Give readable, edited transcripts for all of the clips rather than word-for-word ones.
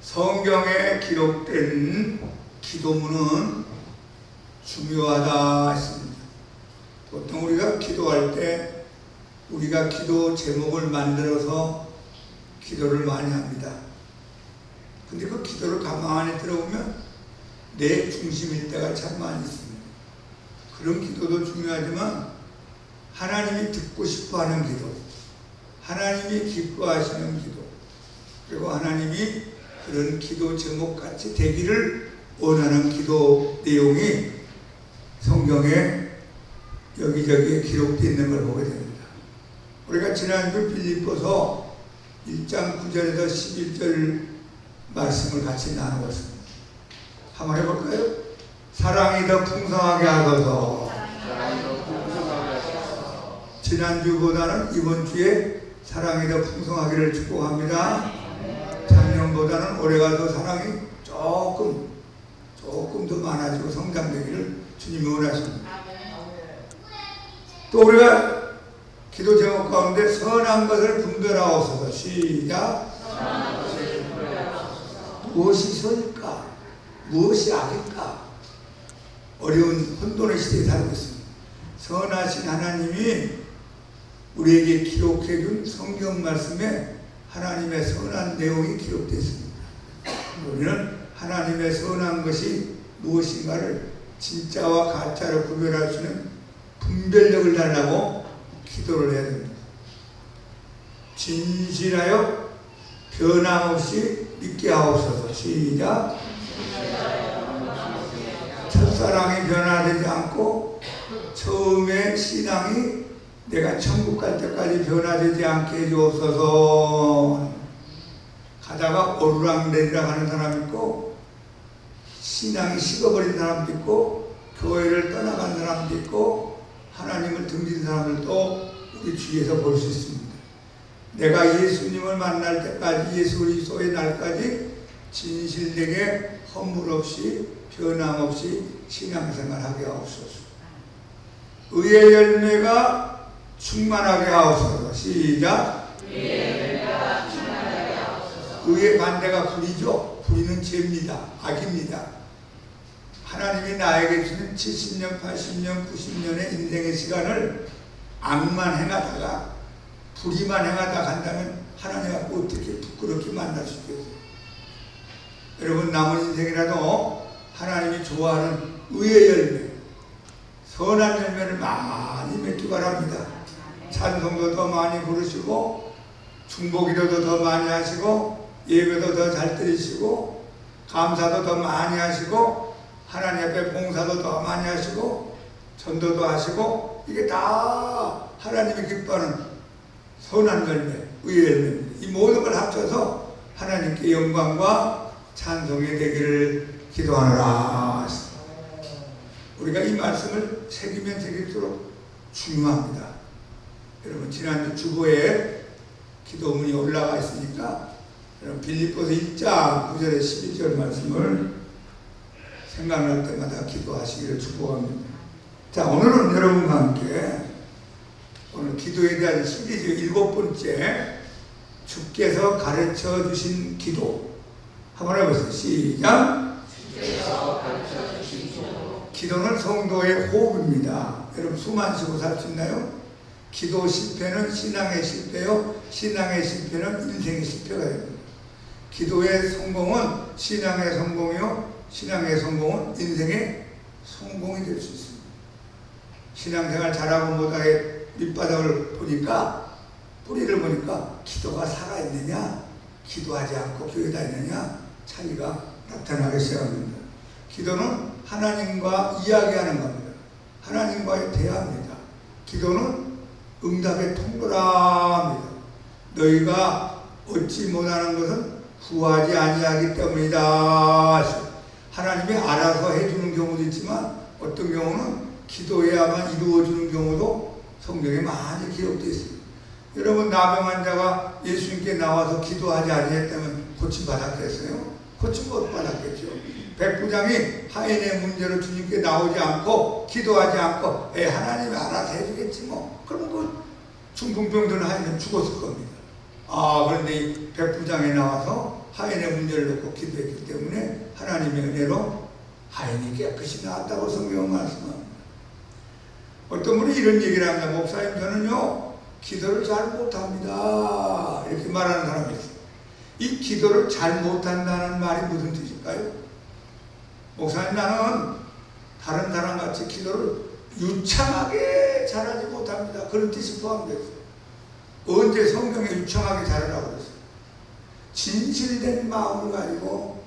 성경에 기록된 기도문은 중요하다 했습니다. 보통 우리가 기도할 때 우리가 기도 제목을 만들어서 기도를 많이 합니다. 근데 그 기도를 가만히 들어보면 내 중심일 때가 참 많이 있습니다. 그런 기도도 중요하지만 하나님이 듣고 싶어하는 기도, 하나님이 기뻐하시는 기도, 그리고 하나님이 그런 기도 제목같이 되기를 원하는 기도 내용이 성경에 여기저기에 기록되어 있는 걸 보게 됩니다. 우리가 지난주 빌립보서 1장 9절에서 11절 말씀을 같이 나누었습니다. 한번 해볼까요? 사랑이 더 풍성하게 하소서. 지난주보다는 이번 주에 사랑이 더 풍성하기를 축복합니다. 작년보다는 올해가 더 사랑이 조금 더 많아지고 성장되기를 주님이 원하십니다. 또 우리가 기도 제목 가운데 선한 것을 분별하옵소서. 시작. 무엇이 선일까? 무엇이 악일까? 어려운 혼돈의 시대에 살고 있습니다. 선하신 하나님이 우리에게 기록해 준 성경 말씀에 하나님의 선한 내용이 기록되어 있습니다. 우리는 하나님의 선한 것이 무엇인가를 진짜와 가짜를 구별할 수 있는 분별력을 달라고 기도를 해야 됩니다. 진실하여 변함없이 믿게 하옵소서. 시작. 첫사랑이 변화되지 않고 처음에 신앙이 내가 천국 갈 때까지 변화되지 않게 해주옵소서. 가다가 오르락내리락 하는 사람 있고 신앙이 식어버린 사람도 있고 교회를 떠나간 사람도 있고 하나님을 등진 사람들도 우리 주위에서 볼 수 있습니다. 내가 예수님을 만날 때까지, 예수 그리스도의 날까지 진실되게 허물 없이 변함없이 신앙생활하게 하옵소서. 의의 열매가 충만하게 하옵소서. 시작. 의의 반대가 불이죠. 불의는 죄입니다. 악입니다. 하나님이 나에게 주는 70년, 80년, 90년의 인생의 시간을 악만 행하다가 불의만 행하다 간다면 하나님 앞에 어떻게 부끄럽게 만날 수 있겠어요? 여러분, 남은 인생이라도 하나님이 좋아하는 의의 열매, 선한 열매를 많이 맺기 바랍니다. 찬송도 더 많이 부르시고 중보기도도 더 많이 하시고 예배도 더 잘 드리시고 감사도 더 많이 하시고 하나님 앞에 봉사도 더 많이 하시고 전도도 하시고, 이게 다 하나님이 기뻐하는 선한 열매, 의의 열매입니다. 이 모든 걸 합쳐서 하나님께 영광과 찬송이 되기를 기도하노라. 우리가 이 말씀을 새기면 새길수록 중요합니다. 여러분, 지난주 주보에 기도문이 올라가 있으니까 여러분 빌립보서 1장 9절에 11절 말씀을 생각날 때마다 기도하시기를 축복합니다. 자, 오늘은 여러분과 함께 오늘 기도에 대한 시리즈 7번째, 주께서 가르쳐 주신 기도 한번 해보세요. 시작. 주께서 가르쳐 주신 기도. 기도는 성도의 호흡입니다. 여러분, 숨 안 쉬고 살 수 있나요? 기도 실패는 신앙의 실패요, 신앙의 실패는 인생의 실패가 됩니다. 기도의 성공은 신앙의 성공이요, 신앙의 성공은 인생의 성공이 될 수 있습니다. 신앙생활 잘하고 못하게 밑바닥을 보니까, 뿌리를 보니까 기도가 살아있느냐, 기도하지 않고 교회 다니느냐 차이가 나타나기 시작합니다. 기도는 하나님과 이야기하는 겁니다. 하나님과의 대화입니다. 기도는 응답의 통로랍니다. 너희가 얻지 못하는 것은 구하지 아니하기 때문이다. 하나님이 알아서 해주는 경우도 있지만 어떤 경우는 기도해야만 이루어지는 경우도 성경에 많이 기록되어 있습니다. 여러분, 나병 환자가 예수님께 나와서 기도하지 아니했다면 고침받았겠어요? 고침 못 받았겠죠. 백부장이 하인의 문제로 주님께 나오지 않고 기도하지 않고 하나님이 알아서 해주겠지 뭐, 그러면 그 중풍병든 하인은 죽었을 겁니다. 그런데 이 백부장에 나와서 하인의 문제를 놓고 기도했기 때문에 하나님의 은혜로 하인이 깨끗이 나았다고 성경은 말씀합니다. 어떤 분이 이런 얘기를 합니다. 목사님, 저는요 기도를 잘 못합니다, 이렇게 말하는 사람이 있어요. 이 기도를 잘 못한다는 말이 무슨 뜻일까요? 목사님, 나는 다른 사람같이 기도를 유창하게 잘하지 못합니다, 그런 뜻이 포함되어 있어요. 언제 성경에 유창하게 잘하라고 그랬어요? 진실된 마음을 가지고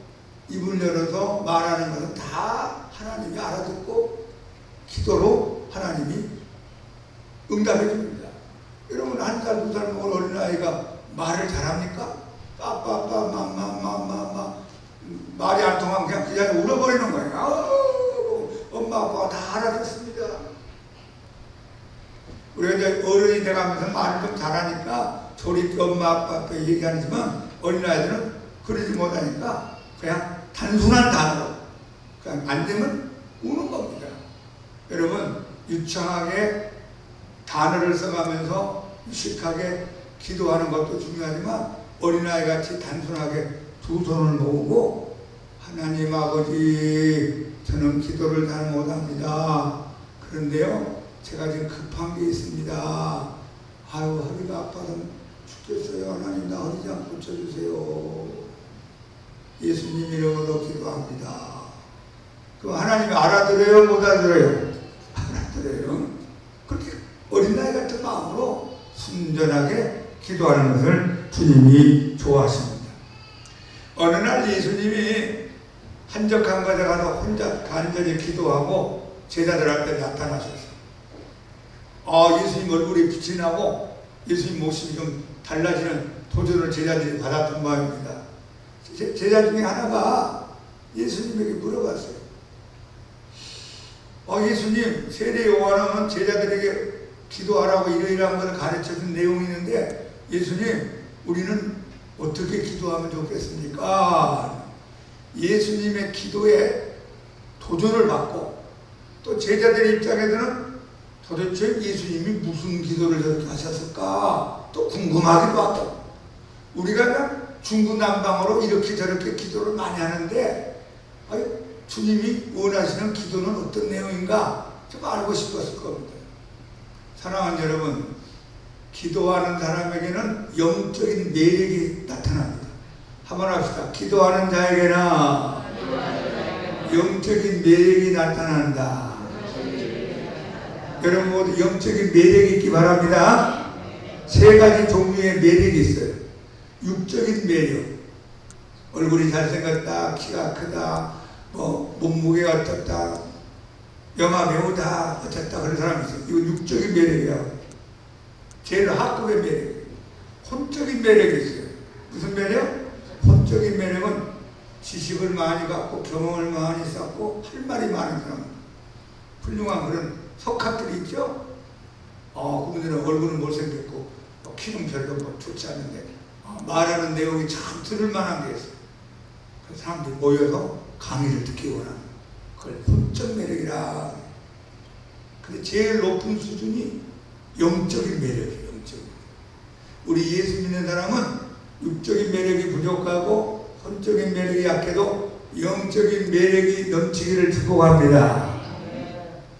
입을 열어서 말하는 것은 다 하나님이 알아듣고 기도로 하나님이 응답해 줍니다. 여러분, 1살, 2살 먹은 어린아이가 말을 잘합니까? 빠빠빠 마마마마마 말이 안 통하면 그냥 그 자리에 울어버리는 거예요. 아우, 엄마 아빠가 다 알아듣습니다. 우리가 이제 어른이 돼가면서 말을 좀 잘하니까 소리 엄마 아빠 앞에 얘기하지만 어린아이들은 그러지 못하니까 그냥 단순한 단어로 그냥 안 되면 우는 겁니다. 여러분, 유창하게 단어를 써가면서 유식하게 기도하는 것도 중요하지만 어린아이같이 단순하게 두 손을 모으고 하나님 아버지, 저는 기도를 잘 못합니다. 그런데요 제가 지금 급한 게 있습니다. 아유, 허리가 아파서 죽겠어요. 하나님, 나 허리 좀 고쳐주세요. 예수님 이름으로 기도합니다. 그럼 하나님이 알아들어요, 못 알아들어요? 알아들어요. 그렇게 어린아이 같은 마음으로 순전하게 기도하는 것을 주님이 좋아하십니다. 어느 날 예수님이 한적한 곳에 가서 혼자 간절히 기도하고 제자들 앞에 나타나셨어요. 예수님 얼굴이 빛이 나고 예수님 모습이 좀 달라지는 도전을 제자들이 받았던 바입니다. 제자 중에 하나가 예수님에게 물어봤어요. 예수님, 세례 요한은 제자들에게 기도하라고 이러이러한 것을 가르쳐준 내용이 있는데 예수님, 우리는 어떻게 기도하면 좋겠습니까? 예수님의 기도에 도전을 받고 또 제자들의 입장에서는 도대체 예수님이 무슨 기도를 저렇게 하셨을까 또 궁금하기도 하고, 우리가 그냥 중구난방으로 이렇게 저렇게 기도를 많이 하는데 주님이 원하시는 기도는 어떤 내용인가 좀 알고 싶었을 겁니다. 사랑하는 여러분, 기도하는 사람에게는 영적인 매력이 나타납니다. 한번 합시다. 기도하는 자에게는 영적인 매력이 나타난다. 여러분 모두 영적인 매력이 있기 바랍니다. 3가지 종류의 매력이 있어요. 육적인 매력, 얼굴이 잘생겼다, 키가 크다, 몸무게가 어떻다, 영화 배우다, 어쨌다, 그런 사람이 있어요. 이거 육적인 매력이라고. 제일 하급의 매력, 혼적인 매력이 있어요. 무슨 매력? 혼적인 매력은 지식을 많이 갖고 경험을 많이 쌓고 할 말이 많은 사람, 훌륭한 그런 석학들이 있죠. 그분들은 얼굴은 못생겼고 키는 별로 좋지 않은데 말하는 내용이 참 들을 만한 게 있어요. 그 사람들이 모여서 강의를 듣기 원하는, 그걸 혼적 매력이라. 근데 제일 높은 수준이 영적인 매력이에요. 영적인. 우리 예수 믿는 사람은 육적인 매력이 부족하고 혼적인 매력이 약해도 영적인 매력이 넘치기를 축복합니다.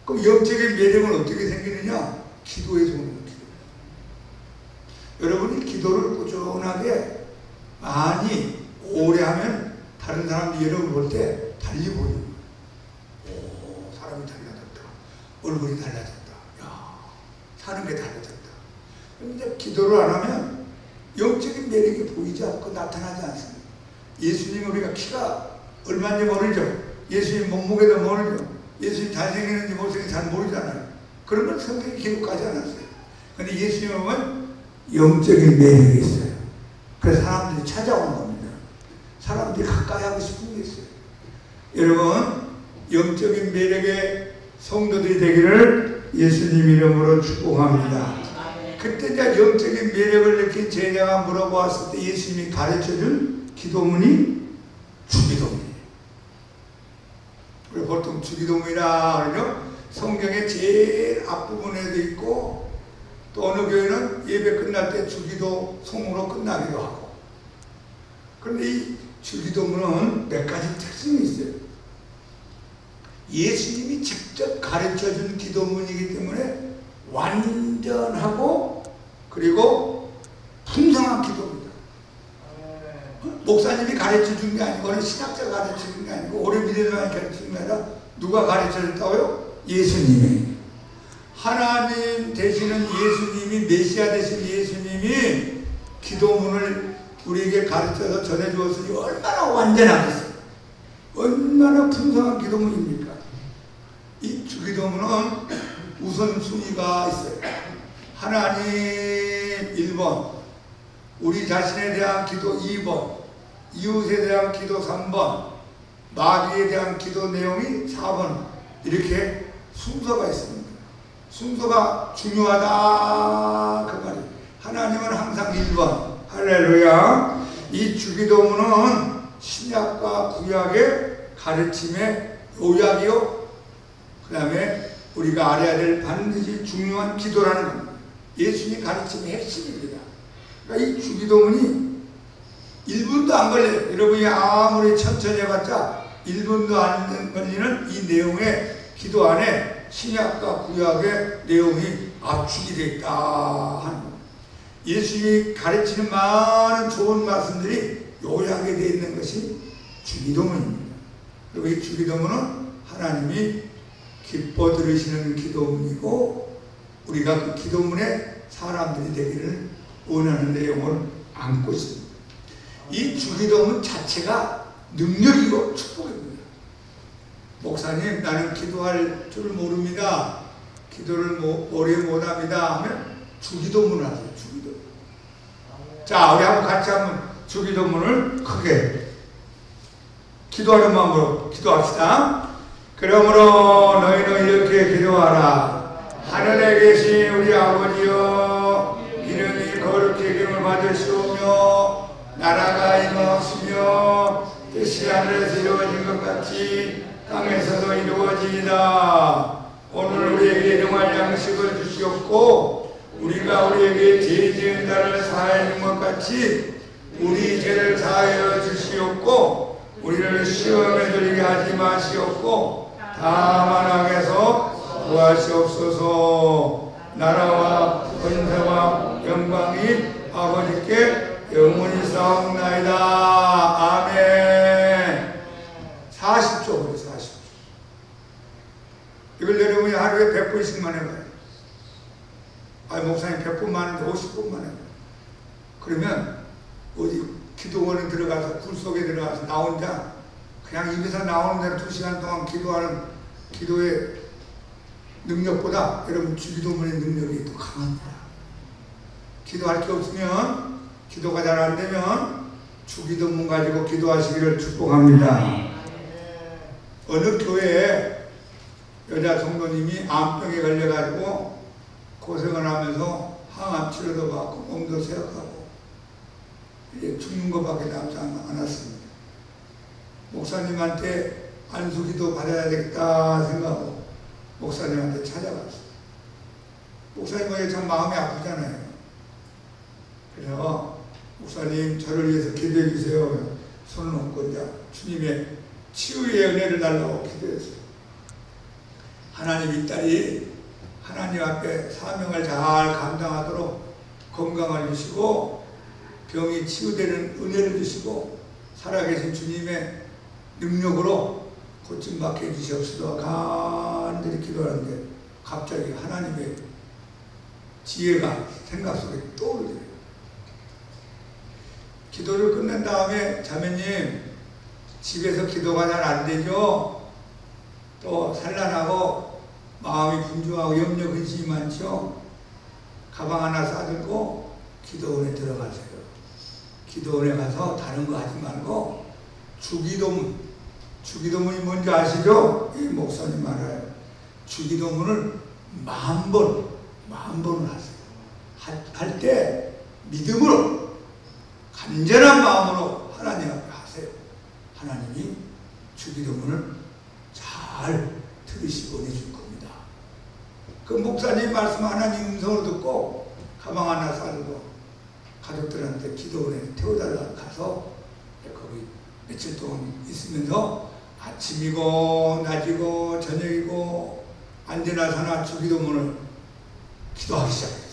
그럼 영적인 매력은 어떻게 생기느냐? 기도에서 오는 거예요. 여러분이 기도를 꾸준하게 많이 오래 하면 다른 사람들이 여러분 볼 때 달리 보이는 거예요. 사람이 달라졌다. 얼굴이 달라졌다. 야, 사는 게 달라졌다. 그런데 기도를 안 하면 영적인 매력이 보이지 않고 나타나지 않습니다. 예수님, 우리가 키가 얼마인지 모르죠. 예수님 몸무게도 모르죠. 예수님 잘생겼는지 못생겼는지 잘 모르잖아요. 그런 걸 성경이 기록하지 않았어요. 그런데 예수님은 보면 영적인 매력이 있어요. 그래서 사람들이 찾아오는 겁니다. 사람들이 가까이 하고 싶은 게 있어요. 여러분, 영적인 매력의 성도들이 되기를 예수님 이름으로 축복합니다. 그때 이제 영적인 매력을 느낀 제자가 물어보았을 때 예수님이 가르쳐준 기도문이 주기도문이에요. 우리 보통 주기도문이라 그러죠. 성경의 제일 앞부분에도 있고 또 어느 교회는 예배 끝날 때 주기도 송으로 끝나기도 하고, 그런데 이 주기도문은 몇 가지 특징이 있어요. 예수님이 직접 가르쳐준 기도문이기 때문에 완전하고 그리고 풍성한 기도입니다. 목사님이 가르쳐준 게 아니고 신학자가 가르쳐준 게 아니고 오래 믿는 사람이 가르쳐준 게 아니라 누가 가르쳐줬다고요? 예수님이. 하나님 되시는 예수님이, 메시아 되신 예수님이 기도문을 우리에게 가르쳐서 전해주었으니 얼마나 완전하겠어요. 얼마나 풍성한 기도문입니까? 이 주기도문은 우선순위가 있어요. 하나님 1번, 우리 자신에 대한 기도 2번, 이웃에 대한 기도 3번, 마귀에 대한 기도 내용이 4번, 이렇게 순서가 있습니다. 순서가 중요하다 그 말이에요. 하나님은 항상 1번. 할렐루야. 이 주기도문은 신약과 구약의 가르침의 요약이요, 그 다음에 우리가 알아야 될 반드시 중요한 기도라는 겁니다. 예수님 가르침의 핵심입니다. 그러니까 이 주기도문이 1분도 안 걸려요. 여러분이 아무리 천천히 해봤자 1분도 안 걸리는 이 내용의 기도 안에 신약과 구약의 내용이 압축이 되어 있다 하는 겁니다. 예수님이 가르치는 많은 좋은 말씀들이 요약이 되어 있는 것이 주기도문입니다. 그리고 이 주기도문은 하나님이 기뻐 들으시는 기도문이고 우리가 그 기도문에 사람들이 되기를 원하는 내용을 안고 있습니다. 이 주기도문 자체가 능력이고 축복입니다. 목사님, 나는 기도할 줄 모릅니다. 기도를 오래 못합니다 하면 주기도문을 하세요. 주기도문. 자, 우리 같이 한번 주기도문을 크게 기도하는 마음으로 기도합시다. 그러므로 너희는 이렇게 기도하라. 하늘에 계신 우리 아버지여, 이름이 거룩히 여김을 받으시오며 나라가 임하시며 뜻이 하늘에서 이루어진 것 같이 땅에서도 이루어지이다. 오늘 우리에게 일용할 양식을 주시옵고 우리가 우리에게 죄 지은 자를 사하여 준 것 같이 우리 죄를 사하여 주시옵고 우리를 시험에 들게 하지 마시옵고 다만 악에서 구하시옵소서. 나라와 권세와 영광이 아버지께 영원히 싸움나이다. 아멘. 40조, 40조. 이걸 여러분이 하루에 100분씩만 해봐요. 목사님 100분만 하는데 50분만 해봐요. 그러면 어디 기도원에 들어가서 굴 속에 들어가서 나 혼자 그냥 입에서 나오는 대로 2시간 동안 기도하는 기도의 능력보다 여러분 주기도문의 능력이 더 강합니다. 기도할 게 없으면, 기도가 잘 안 되면 주기도문 가지고 기도하시기를 축복합니다. 어느 교회에 여자 성도님이 암병에 걸려가지고 고생을 하면서 항암 치료도 받고 몸도 세약하고 이제 죽는 것밖에 남지 않았습니다. 목사님한테 안수기도 받아야 되겠다 생각하고 목사님한테 찾아갔어요. 목사님이 참 마음이 아프잖아요. 그래서 목사님 저를 위해서 기도해 주세요. 손을 얹고 이제 주님의 치유의 은혜를 달라고 기도했어요. 하나님, 이 딸이 하나님 앞에 사명을 잘 감당하도록 건강을 주시고 병이 치유되는 은혜를 주시고 살아계신 주님의 능력으로 고침받게 해주시옵소서. 간절히 기도하는데 갑자기 하나님의 지혜가 생각 속에 떠오르더래요. 기도를 끝낸 다음에 자매님, 집에서 기도가 잘 안 되죠? 또 산란하고 마음이 분주하고 염려 근심이 많죠? 가방 하나 싸들고 기도원에 들어가세요. 기도원에 가서 다른 거 하지 말고 주기도문이 뭔지 아시죠? 이 목사님 알아요. 주기도문을 10,000번을 하세요. 할 때 믿음으로 간절한 마음으로 하나님 앞에 하세요. 하나님이 주기도문을 잘 들으시고 해줄 겁니다. 그 목사님 말씀 하나님 음성으로 듣고 가방 하나 싸들고 가족들한테 기도원에 태워달라고 가서 거기 며칠 동안 있으면서 아침이고 낮이고 저녁이고 안되나 사나 주기도문을 기도하기 시작했어요.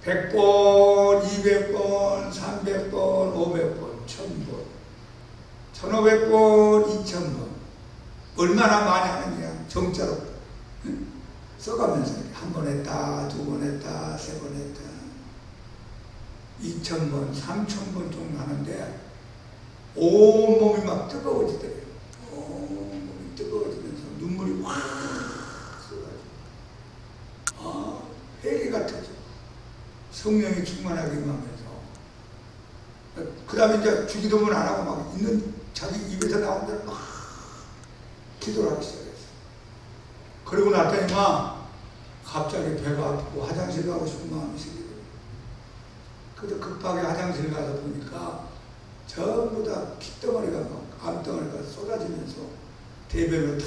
100번, 200번, 300번, 500번, 1000번, 1500번, 2000번. 얼마나 많이 하느냐, 정자로 써가면서 한 번 했다, 두 번 했다, 세 번 했다, 2000번, 3000번 정도 하는데 온몸이 막 뜨거워지더래요. 온몸이 뜨거워지면서 눈물이 확 쏟아지고 회개 같아져. 성령이 충만하게 임하면서 그 다음에 이제 주기도문 안 하고 막 있는 자기 입에서 나온 대로 막 기도를 하기 시작했어. 그러고 났더니 막 갑자기 배가 아프고 화장실 가고 싶은 마음이 생기더라고요. 그래서 급하게 화장실 가서 보니까 전부 다 핏덩어리가 막 암덩어리가 쏟아지면서 대변으로 다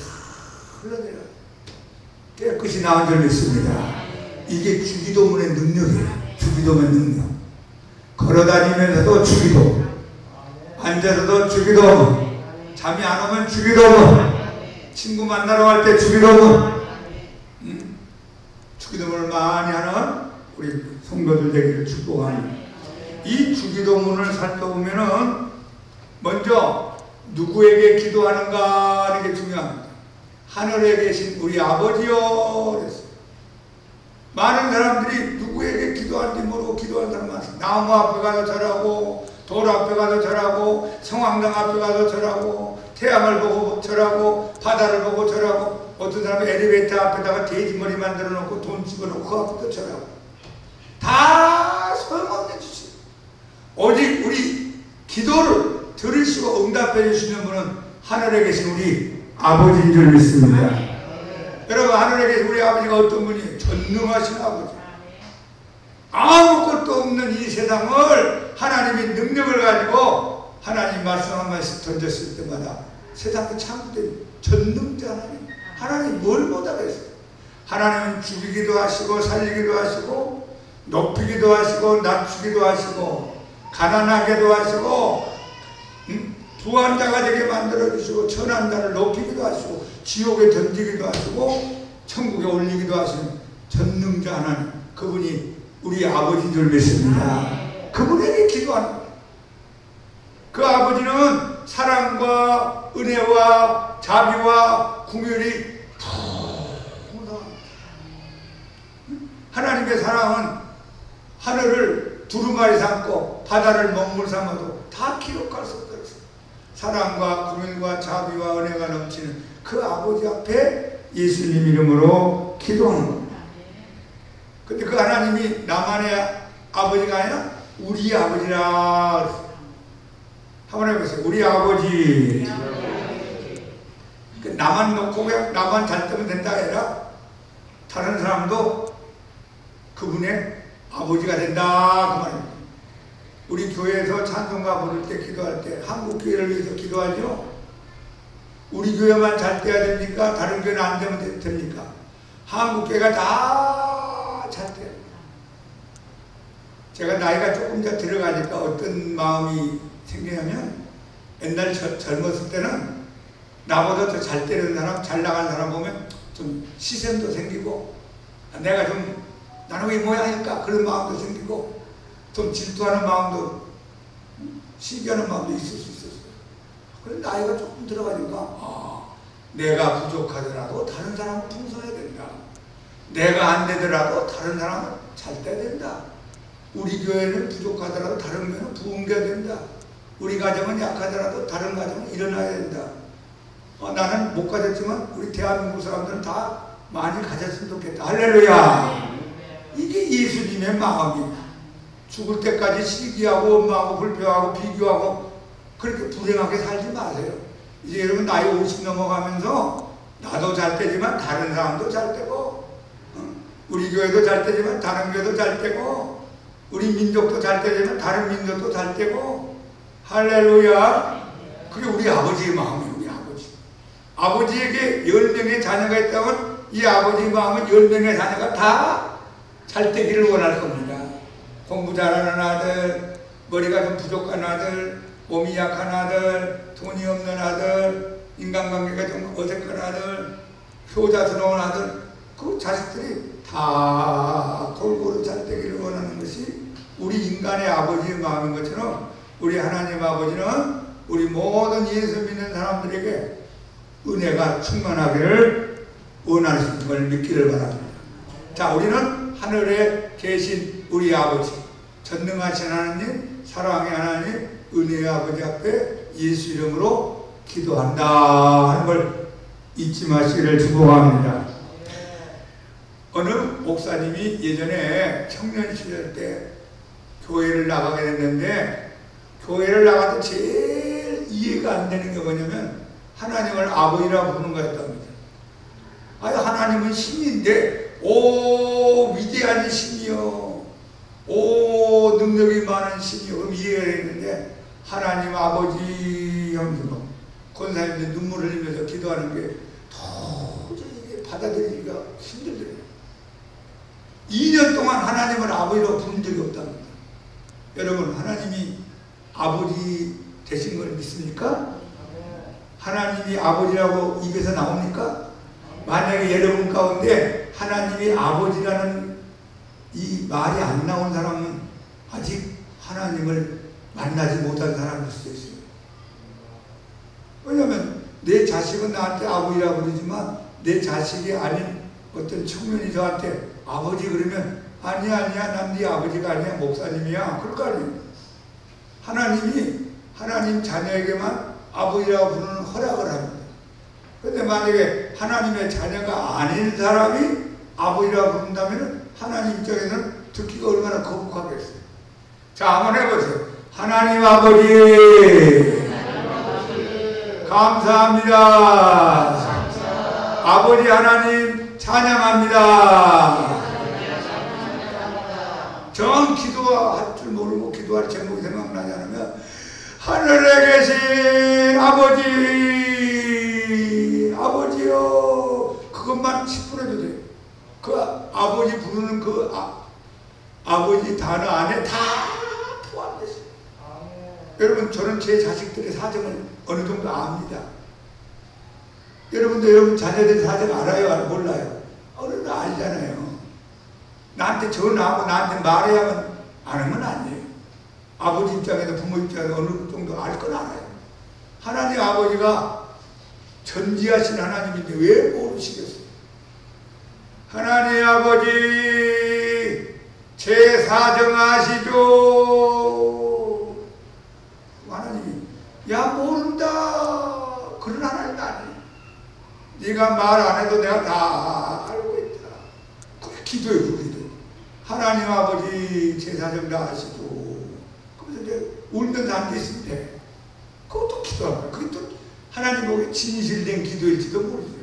흘러내려요. 깨끗이 나온 줄 믿습니다. 이게 주기도문의 능력이에요. 주기도문의 능력. 걸어다니면서도 주기도, 앉아서도 주기도문, 잠이 안 오면 주기도문, 친구 만나러 갈 때 주기도문, 주기도문을 많이 하는 우리 성도들 되기를 축복합니다. 이 주기도문을 살펴보면은 먼저 누구에게 기도하는가 하는 게 중요합니다. 하늘에 계신 우리 아버지요 그랬어요. 많은 사람들이 누구에게 기도하는지 모르고 기도하는 사람 많습니다. 나무 앞에 가서 절하고, 돌 앞에 가서 절하고, 성황당 앞에 가서 절하고, 태양을 보고 절하고, 바다를 보고 절하고, 어떤 사람은 엘리베이터 앞에다가 돼지머리 만들어 놓고 돈 집어넣고 그 앞에도 절하고. 다 소용없는 짓이에요. 오직 우리 기도를 들으시고 응답해 주시는 분은 하늘에 계신 우리 아버지인 줄 믿습니다. 여러분, 하늘에 계신 우리 아버지가 어떤 분이에요? 전능하신 아버지. 아무것도 없는 이 세상을 하나님이 능력을 가지고 하나님 말씀 한 말씀 던졌을 때마다 세상이 창조된 전능자 하나님. 하나님 뭘 못하겠어요? 하나님은 죽이기도 하시고 살리기도 하시고 높이기도 하시고 낮추기도 하시고 가난하게도 하시고 부한 자가 되게 만들어주시고 천한 자를 높이기도 하시고 지옥에 던지기도 하시고 천국에 올리기도 하시는 전능자 하나님, 그분이 우리 아버지인 줄 믿습니다. 그분에게 기도하는 거예요. 그 아버지는 사랑과 은혜와 자비와 긍휼이 풍성합니다. 하나님의 사랑은 하늘을 두루마리 삼고 바다를 먹물 삼아도 다 기록할 수 없어요. 사랑과 긍휼과 자비와 은혜가 넘치는 그 아버지 앞에 예수님 이름으로 기도하는 겁니다. 근데 그 하나님이 나만의 아버지가 아니라 우리 아버지라 그랬어요. 한번 해보세요. 우리 아버지. 나만 놓고 그냥 나만 잘 뜨면 된다 아니라 다른 사람도 그분의 아버지가 된다 그 말입니다. 우리 교회에서 찬송가 부를 때 기도할 때 한국 교회를 위해서 기도하죠. 우리 교회만 잘 돼야 됩니까? 다른 교회는 안 되면 됩니까? 한국 교회가 다 잘 돼요. 제가 나이가 조금 더 들어가니까 어떤 마음이 생기냐면 옛날 젊었을 때는 나보다 더 잘 되는 사람, 잘 나가는 사람 보면 좀 시샘도 생기고 내가 좀 나는 왜 모양일까? 그런 마음도 생기고 좀 질투하는 마음도 시기하는 마음도 있을 수 있었어요. 그런데 나이가 조금 들어가니까 내가 부족하더라도 다른 사람은 풍성해야 된다. 내가 안 되더라도 다른 사람은 잘 돼야 된다. 우리 교회는 부족하더라도 다른 교회는 부흥돼야 된다. 우리 가정은 약하더라도 다른 가정은 일어나야 된다. 나는 못 가졌지만 우리 대한민국 사람들은 다 많이 가졌으면 좋겠다. 할렐루야. 이게 예수님의 마음입니다. 죽을 때까지 시기하고 원망하고 불평하고 비교하고 그렇게 불행하게 살지 마세요. 이제 여러분 나이 50 넘어가면서 나도 잘 되지만 다른 사람도 잘 되고 우리 교회도 잘 되지만 다른 교회도 잘 되고 우리 민족도 잘 되지만 다른 민족도 잘 되고 할렐루야. 그게 우리 아버지의 마음이에요. 우리 아버지. 아버지에게 10명의 자녀가 있다면 이 아버지의 마음은 10명의 자녀가 다 잘 되기를 원할 겁니다. 공부 잘하는 아들, 머리가 좀 부족한 아들, 몸이 약한 아들, 돈이 없는 아들, 인간관계가 좀 어색한 아들, 효자스러운 아들, 그 자식들이 다 골고루 잘 되기를 원하는 것이 우리 인간의 아버지의 마음인 것처럼 우리 하나님 아버지는 우리 모든 예수 믿는 사람들에게 은혜가 충만하기를 원하시는 걸 믿기를 바랍니다. 자, 우리는 하늘에 계신 우리 아버지, 전능하신 하나님, 사랑의 하나님, 은혜의 아버지 앞에 예수 이름으로 기도한다 하는 걸 잊지 마시기를 축복합니다. 어느 목사님이 예전에 청년 시절 때 교회를 나가게 됐는데, 교회를 나가도 제일 이해가 안 되는 게 뭐냐면 하나님을 아버지라고 부르는 거였답니다. 아니, 하나님은 신인데, 오 위대한 신이요, 오 능력이 많은 신이요, 그럼 이해가 되는데 하나님 아버지 하면서 권사님들 눈물 흘리면서 기도하는 게 도저히 받아들이기가 힘들더래요. 2년 동안 하나님을 아버지라고 부른 적이 없답니다. 여러분, 하나님이 아버지 되신 걸 믿습니까? 하나님이 아버지라고 입에서 나옵니까? 만약에 여러분 가운데 하나님이 아버지라는 이 말이 안 나온 사람은 아직 하나님을 만나지 못한 사람일 수도 있어요. 왜냐하면 내 자식은 나한테 아버지라고 그러지만 내 자식이 아닌 어떤 청년이 저한테 아버지 그러면 아니야 난 네 아버지가 아니야, 목사님이야, 그럴 거 아니에요. 하나님이 하나님 자녀에게만 아버지라고 부르는 허락을 합니다. 그런데 만약에 하나님의 자녀가 아닌 사람이 아버지라고 부른다면 하나님 입장에서는 듣기가 얼마나 거북하겠어요. 자, 한번 해보세요. 하나님 아버지, 감사합니다. 아버지 하나님 찬양합니다. 정 기도할 줄 모르고 기도할 제목이 생각나지 않으면 하늘에 계신 아버지요, 그것만 10분 해도 돼요. 그 아버지 부르는 그 아버지 단어 안에 다 포함됐어요. 여러분, 저는 제 자식들의 사정을 어느 정도 압니다. 여러분도 여러분 자녀들 사정 알아요? 몰라요? 어느 정도 알잖아요. 나한테 전화하고 나한테 말해야만 안 하면 아니에요. 아버지 입장에서 부모 입장에서 어느 정도 알 건 알아요. 하나님 아버지가 전지하신 하나님인데 왜 모르시겠어요? 하나님 아버지 제 사정 아시죠? 하나님이 야 모른다 그런 하나님 아니에요. 네가 말 안 해도 내가 다 알고 있다. 그게 기도예요. 그 기도. 하나님 아버지 제 사정 다 아시죠? 그래서 이제 울면서 앉아있을 때 그것도 기도합니다. 그게 또 하나님 보기 진실된 기도일지도 모르죠.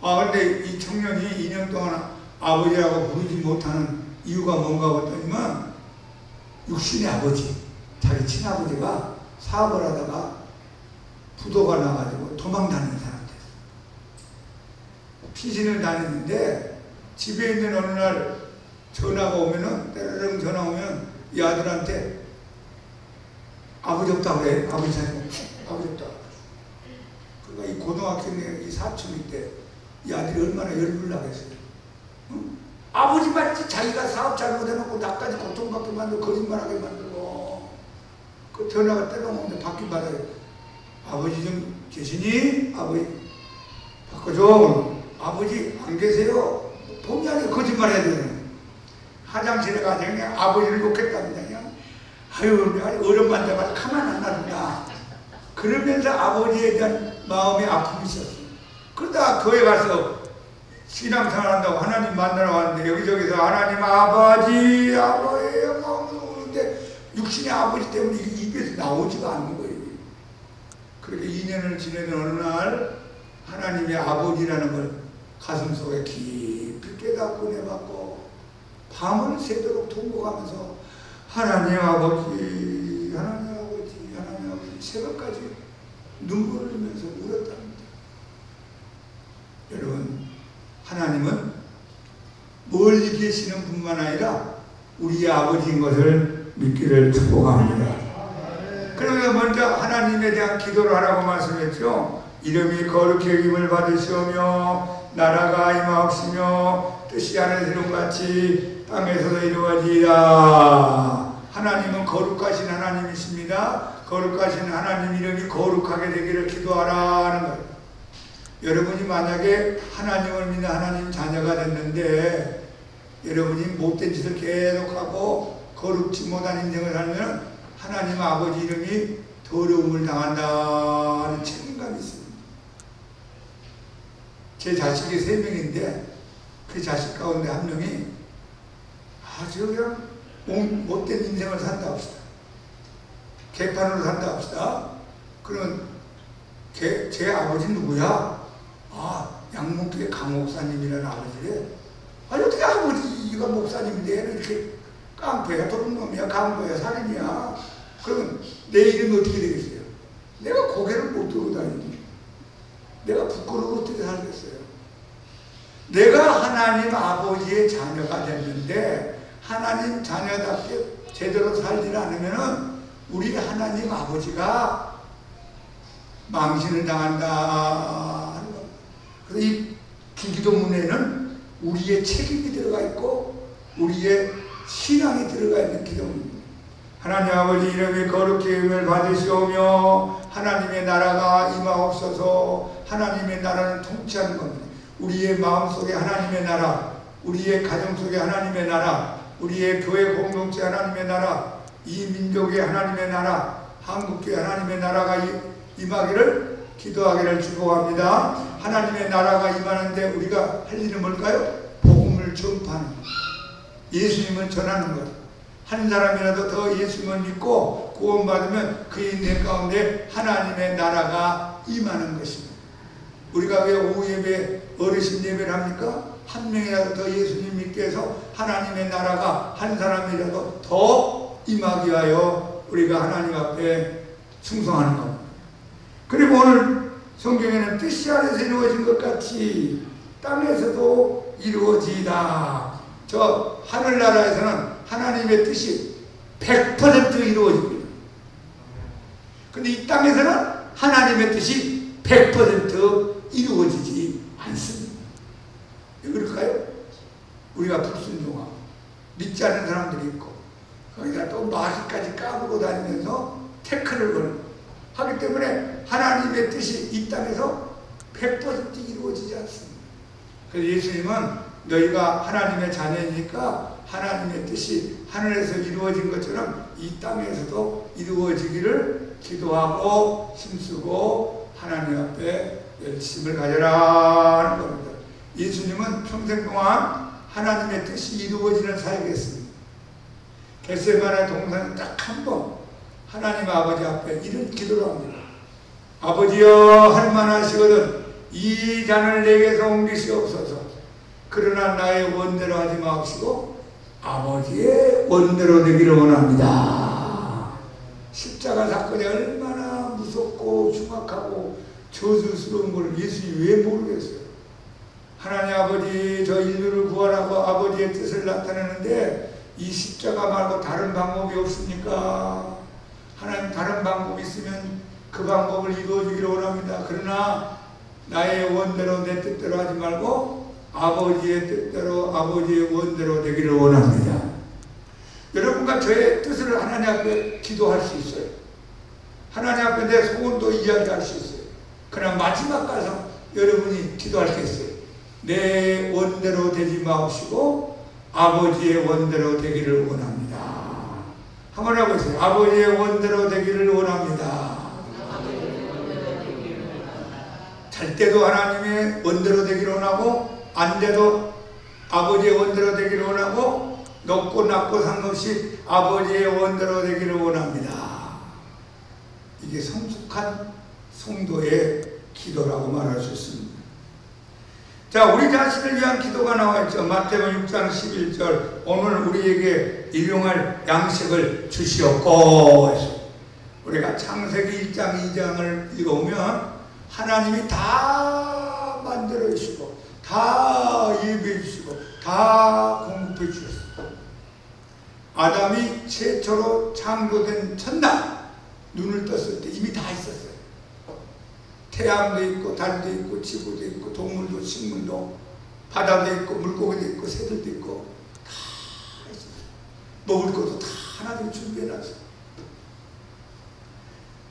근데 이 청년이 2년 동안 아버지라고 부르지 못하는 이유가 뭔가 봤더니만 육신의 아버지, 자기 친아버지가 사업을 하다가 부도가 나가지고 도망다니는 사람 됐어요. 피신을 다녔는데 집에 있는 어느 날 전화가 오면은, 때르릉 전화 오면 이 아들한테 아버지 없다고 그래. 아버지 자식 아버지 없다. 그러니까 이 고등학생의 이 사춘기 때 이 아들이 얼마나 열불 나겠어요. 응? 아버지 말지 자기가 사업 잘못해놓고 나까지 고통받게 만들고 거짓말하게 만들고 그 전화가 때려오는데 받기 받아요. 아버지 좀 계시니? 아버지 바꿔줘. 아버지 안 계세요? 본의 아니게 거짓말해야 되는. 화장실에 가서 그냥 아버지를 욕했답니다. 그냥 아유 어른만 잡아서 가만 안 놔둔다. 그러면서 아버지에 대한 마음의 아픔이 있었어요. 그러다 교회 가서 신앙생활한다고 하나님 만나러 왔는데 여기저기서 하나님 아버지 마음으로 오는데 육신의 아버지 때문에 입에서 나오지가 않는 거예요. 그렇게 2년을 지내는 어느 날 하나님의 아버지라는 걸 가슴속에 깊이 깨닫고 내받고 밤을 새도록 통곡하면서 하나님 아버지 새벽까지 눈물을 흘리면서 울었답니다. 여러분, 하나님은 멀리 계시는 분만 아니라 우리의 아버지인 것을 믿기를 축복합니다. 그러면서 먼저 하나님에 대한 기도를 하라고 말씀했죠. 이름이 거룩히 여김을 받으시오며 나라가 임하옵시며 뜻이 하늘에서 이룬같이 땅에서도 이루어지이다. 하나님은 거룩하신 하나님이십니다. 거룩하신 하나님 이름이 거룩하게 되기를 기도하라는 거예요. 여러분이 만약에 하나님을 믿는 하나님 자녀가 됐는데 여러분이 못된 짓을 계속하고 거룩지 못한 인생을 살면 하나님 아버지 이름이 더러움을 당한다는 책임감이 있습니다. 제 자식이 3명인데 그 자식 가운데 한 명이 아주 그냥 못된 인생을 산다 합시다. 개판으로 산다 합시다. 그러면 제 아버지 누구야? 아, 양문교회 강 목사님이라는 아버지래. 아니 어떻게 아버지가 목사님인데 이렇게 깡패야, 도둑놈이야, 강도야, 살인이야. 그러면 내 이름이 어떻게 되겠어요? 내가 고개를 못 들고 다니니 내가 부끄러워 어떻게 살겠어요? 내가 하나님 아버지의 자녀가 됐는데 하나님 자녀답게 제대로 살지 않으면 우리 하나님 아버지가 망신을 당한다 하는 겁니다. 그래서 이 주기도문에는 우리의 책임이 들어가 있고 우리의 신앙이 들어가 있는 기도문입니다. 하나님 아버지 이름이 거룩히 여김을 받으시오며 하나님의 나라가 임하옵소서. 하나님의 나라는 통치하는 겁니다. 우리의 마음속에 하나님의 나라, 우리의 가정 속에 하나님의 나라, 우리의 교회 공동체 하나님의 나라, 이 민족의 하나님의 나라, 한국교회 하나님의 나라가 임하기를 기도하기를 축복합니다. 하나님의 나라가 임하는데 우리가 할 일은 뭘까요? 복음을 전파하는 것, 예수님을 전하는 것. 한 사람이라도 더 예수님을 믿고 구원받으면 그 인생 가운데 하나님의 나라가 임하는 것입니다. 우리가 왜 오후 예배, 어르신 예배를 합니까? 한 명이라도 더 예수님 믿게 해서 하나님의 나라가 한 사람이라도 더 임하기 위하여 우리가 하나님 앞에 충성하는 겁니다. 그리고 오늘 성경에는 뜻이 아래서 이루어진 것 같이 땅에서도 이루어지이다. 저 하늘나라에서는 하나님의 뜻이 100% 이루어집니다. 근데 이 땅에서는 하나님의 뜻이 100% 이루어지지 않습니다. 왜 그럴까요? 우리가 불순종하고 믿지 않는 사람들이 있고 거기다 또 마귀까지 까불고 다니면서 태클을 걸고 하기 때문에 하나님의 뜻이 이 땅에서 100% 이루어지지 않습니다. 그래서 예수님은 너희가 하나님의 자녀이니까 하나님의 뜻이 하늘에서 이루어진 것처럼 이 땅에서도 이루어지기를 기도하고 힘쓰고 하나님 앞에 열심을 가져라 하는 겁니다. 예수님은 평생 동안 하나님의 뜻이 이루어지는 사역이었습니다. 겟세마네 동산에 딱 한 번 하나님 아버지 앞에 이런 기도를 합니다. 아버지여 할만하시거든 이 잔을 내게서 옮기시옵소서. 그러나 나의 원대로 하지 마옵시고 아버지의 원대로 되기를 원합니다. 십자가 사건이 얼마나 무섭고 흉악하고 저주스러운 걸 예수님이 왜 모르겠어요? 하나님 아버지 저 인류를 구하라고 아버지의 뜻을 나타내는데 이 십자가 말고 다른 방법이 없습니까? 하나님 다른 방법이 있으면 그 방법을 이루어주기를 원합니다. 그러나 나의 원대로 내 뜻대로 하지 말고 아버지의 뜻대로 아버지의 원대로 되기를 원합니다. 여러분과 저의 뜻을 하나님 앞에 기도할 수 있어요. 하나님 앞에 내 소원도 이야기할 수 있어요. 그러나 마지막 가서 여러분이 기도할 게 있어요. 내 원대로 되지 마옵시고 아버지의 원대로 되기를 원합니다. 한번 해보세요. 아버지의 원대로 되기를 원합니다. 잘 때도 하나님의 원대로 되기를 원하고 안 돼도 아버지의 원대로 되기를 원하고 높고 낮고 상관없이 아버지의 원대로 되기를 원합니다. 이게 성숙한 성도의 기도라고 말할 수 있습니다. 자, 우리 자신을 위한 기도가 나와 있죠. 마태복음 6장 11절 오늘 우리에게 일용할 양식을 주시옵고 해서 우리가 창세기 1장 2장을 읽어보면 하나님이 다 만들어 주시고 다 예배해 주시고 다 공급해 주셨어요. 아담이 최초로 창조된 첫날 눈을 떴을 때 이미 다 있었어요. 태양도 있고 달도 있고 지구도 있고 동물도 식물도 바다도 있고 물고기도 있고 새들도 있고 다 있었어요. 먹을 것도 다 하나님이 준비해놨어요.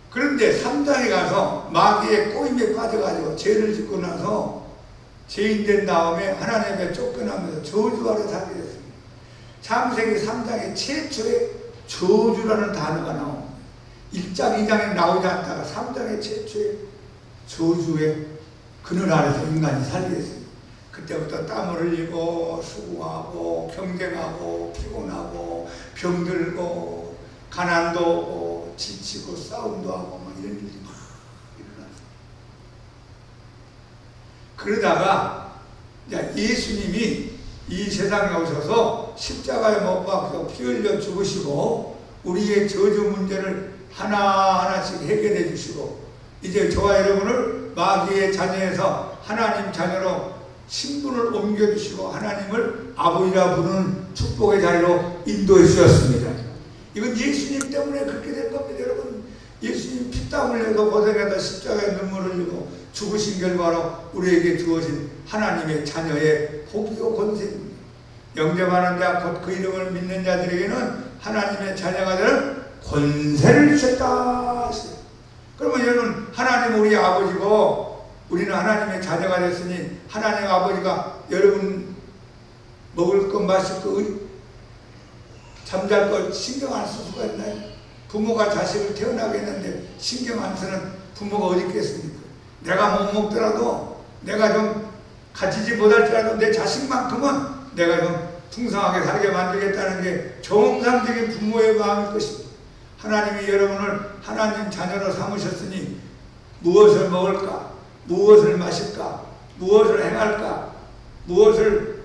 그런데 3장에 가서 마귀의 꼬임에 빠져가지고 죄를 짓고 나서 죄인 된 다음에 하나님의 쫓겨나면서 저주 아래 살게 됐습니다. 창세기 3장에 최초의 저주라는 단어가 나옵니다. 1장, 2장에 나오지 않다가 3장에 최초의 저주의 그늘 아래서 인간이 살게 됐습니다. 그때부터 땀을 흘리고 수고하고 경쟁하고 피곤하고 병들고 가난도 오고 지치고 싸움도 하고 막 이런 일이 막 일어났어요. 그러다가 예수님이 이 세상에 오셔서 십자가에 못 박혀 피 흘려 죽으시고 우리의 저주 문제를 하나하나씩 해결해 주시고 이제 저와 여러분을 마귀의 자녀에서 하나님 자녀로 신분을 옮겨주시고 하나님을 아버지라 부르는 축복의 자리로 인도해 주셨습니다. 이건 예수님 때문에 그렇게 된 겁니다. 여러분, 예수님 피땀 흘려서 고생해서 십자가에 눈물을 흘리고 죽으신 결과로 우리에게 주어진 하나님의 자녀의 복이요 권세입니다. 영접하는 자 곧 그 이름을 믿는 자들에게는 하나님의 자녀가 되는 권세를 주셨다. 그러면 여러분, 하나님 우리 아버지고 우리는 하나님의 자녀가 됐으니 하나님 아버지가 여러분 먹을 것 마실 것 잠잘 것 신경 안 쓸 수가 있나요? 부모가 자식을 태어나게 했는데 신경 안 쓰는 부모가 어디 있겠습니까? 내가 못 먹더라도 내가 좀 가지지 못할지라도 내 자식만큼은 내가 좀 풍성하게 살게 만들겠다는 게 정상적인 부모의 마음일 것입니다. 하나님이 여러분을 하나님 자녀로 삼으셨으니 무엇을 먹을까? 무엇을 마실까? 무엇을 행할까? 무엇을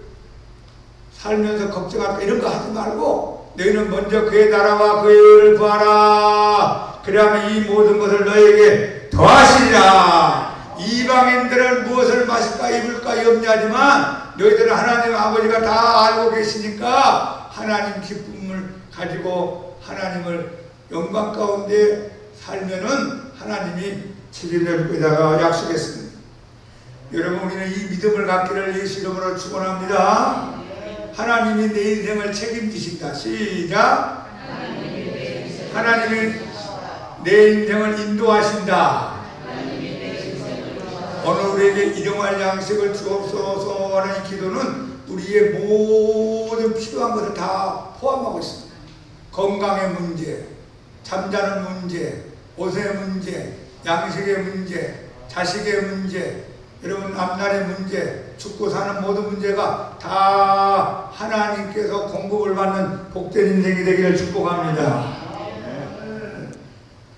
살면서 걱정할까? 이런 거 하지 말고 너희는 먼저 그의 나라와 그의 의를 구하라. 그러면 이 모든 것을 너희에게 더하시리라. 이방인들은 무엇을 마실까 입을까 염려하지만 너희들은 하나님 아버지가 다 알고 계시니까 하나님 기쁨을 가지고 하나님을 영광 가운데 살면은 하나님이 책임질 거다가 약속했습니다. 여러분, 우리는 이 믿음을 갖기를 예수 이름으로 축원합니다. 하나님이 내 인생을 책임지신다. 시작. 하나님이 내 인생을 인도하신다. 오늘 우리에게 일용할 양식을 주옵소서 하는 이 기도는 우리의 모든 필요한 것을 다 포함하고 있습니다. 건강의 문제, 잠자는 문제, 옷의 문제, 양식의 문제, 자식의 문제, 여러분 앞날의 문제, 죽고 사는 모든 문제가 다 하나님께서 공급을 받는 복된 인생이 되기를 축복합니다.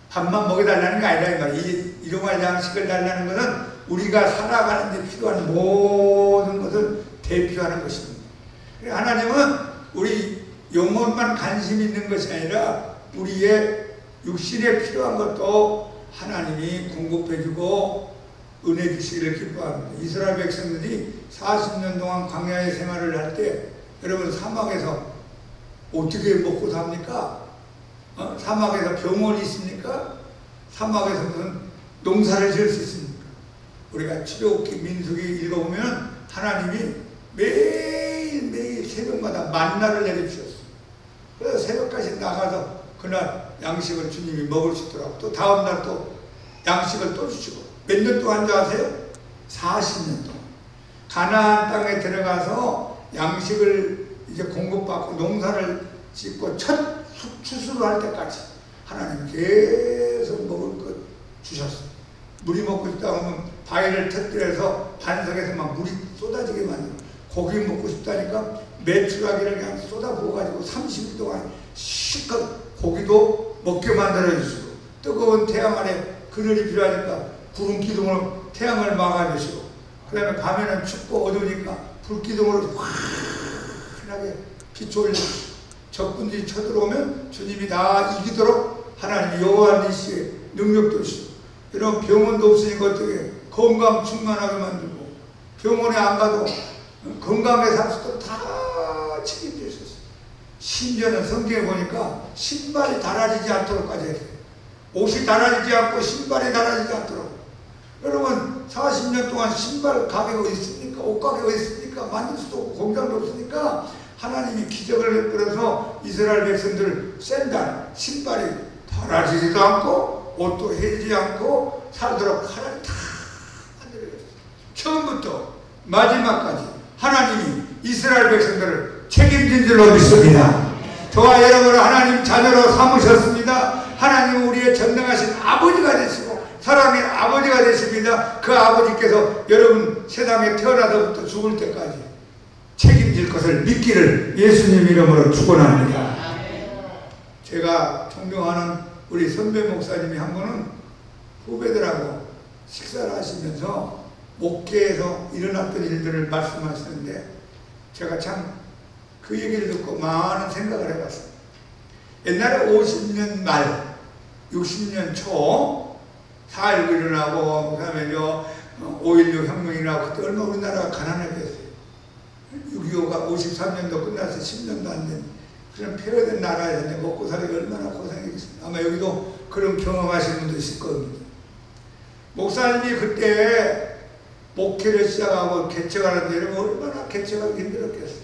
밥만 먹여달라는 게 아니라 일용할 양식을 달라는 것은 우리가 살아가는 데 필요한 모든 것을 대표하는 것입니다. 하나님은 우리 영혼만 관심 있는 것이 아니라 우리의 육신에 필요한 것도 하나님이 공급해주고 은혜 주시기를 기뻐합니다. 이스라엘 백성들이 40년 동안 광야의 생활을 할 때 여러분 사막에서 어떻게 먹고 삽니까? 사막에서 병원이 있습니까? 사막에서 무슨 농사를 지을 수 있습니까? 우리가 출애굽기 민수기 읽어보면 하나님이 매일매일 새벽마다 만나를 내려주셨어요. 그래서 새벽까지 나가서 그날 양식을 주님이 먹을 수 있더라고. 또 다음날 또 양식을 또 주시고. 몇 년 동안 줄 아세요? 40년 동안. 가나안 땅에 들어가서 양식을 이제 공급받고 농사를 짓고 첫 추수를 할 때까지 하나님 계속 먹을 것 주셨어요. 물이 먹고 싶다 하면 바위를 터뜨려서 반석에서 막 물이 쏟아지게 만들고, 고기 먹고 싶다니까 메추라기를 그냥 쏟아부어가지고 30일 동안 실컷 고기도 먹게 만들어주시고, 뜨거운 태양 아래 그늘이 필요하니까 구름 기둥으로 태양을 막아주시고, 그 다음에 밤에는 춥고 어두우니까 불기둥으로 환하게 빛을 적군들이 쳐들어오면 주님이 다 이기도록 하나님이 여호와 니시의 능력도 주시고, 이런 병원도 없으니까 어떻게 건강 충만하게 만들고, 병원에 안 가도 건강하게 살 수 있도록 다 책임져 주셨어요. 심지어는 성경에 보니까 신발이 닳아지지 않도록까지 했어요. 옷이 달아지지 않고 신발이 달아지지 않도록. 여러분 40년 동안 신발 가게가 어디 있습니까? 옷 가게가 어디 있습니까? 만들 수도 없고 공장도 없으니까 하나님이 기적을 베풀어서 이스라엘 백성들 샌들, 신발이 달아지지도 않고 옷도 해지지 않고 살도록 하나님 다 만들어줬어요. 처음부터 마지막까지 하나님이 이스라엘 백성들을 책임진 줄로 믿습니다. 저와 여러분을 하나님 자녀로 삼으셨습니다. 하나님은 우리의 전능하신 아버지가 되시고 사랑의 아버지가 되십니다. 그 아버지께서 여러분 세상에 태어나서부터 죽을 때까지 책임질 것을 믿기를 예수님 이름으로 축원합니다. 제가 존경하는 우리 선배 목사님이 한 번은 후배들하고 식사를 하시면서 목회에서 일어났던 일들을 말씀하시는데 제가 참 그 얘기를 듣고 많은 생각을 해봤습니다. 옛날에 50년 말 60년 초 4.19 일어나고 그 다음에 5.16 혁명이 일어나고 그때 얼마나 우리나라가 가난했겠어요. 6.25가 53년도 끝나서 10년도 안 된 그런 폐허된 나라에서 먹고 살기가 얼마나 고생했겠습니까. 아마 여기도 그런 경험하시는 분도 있을 겁니다. 목사님이 그때 목회를 시작하고 개척하는데 여러분 얼마나 개척하기 힘들었겠어요.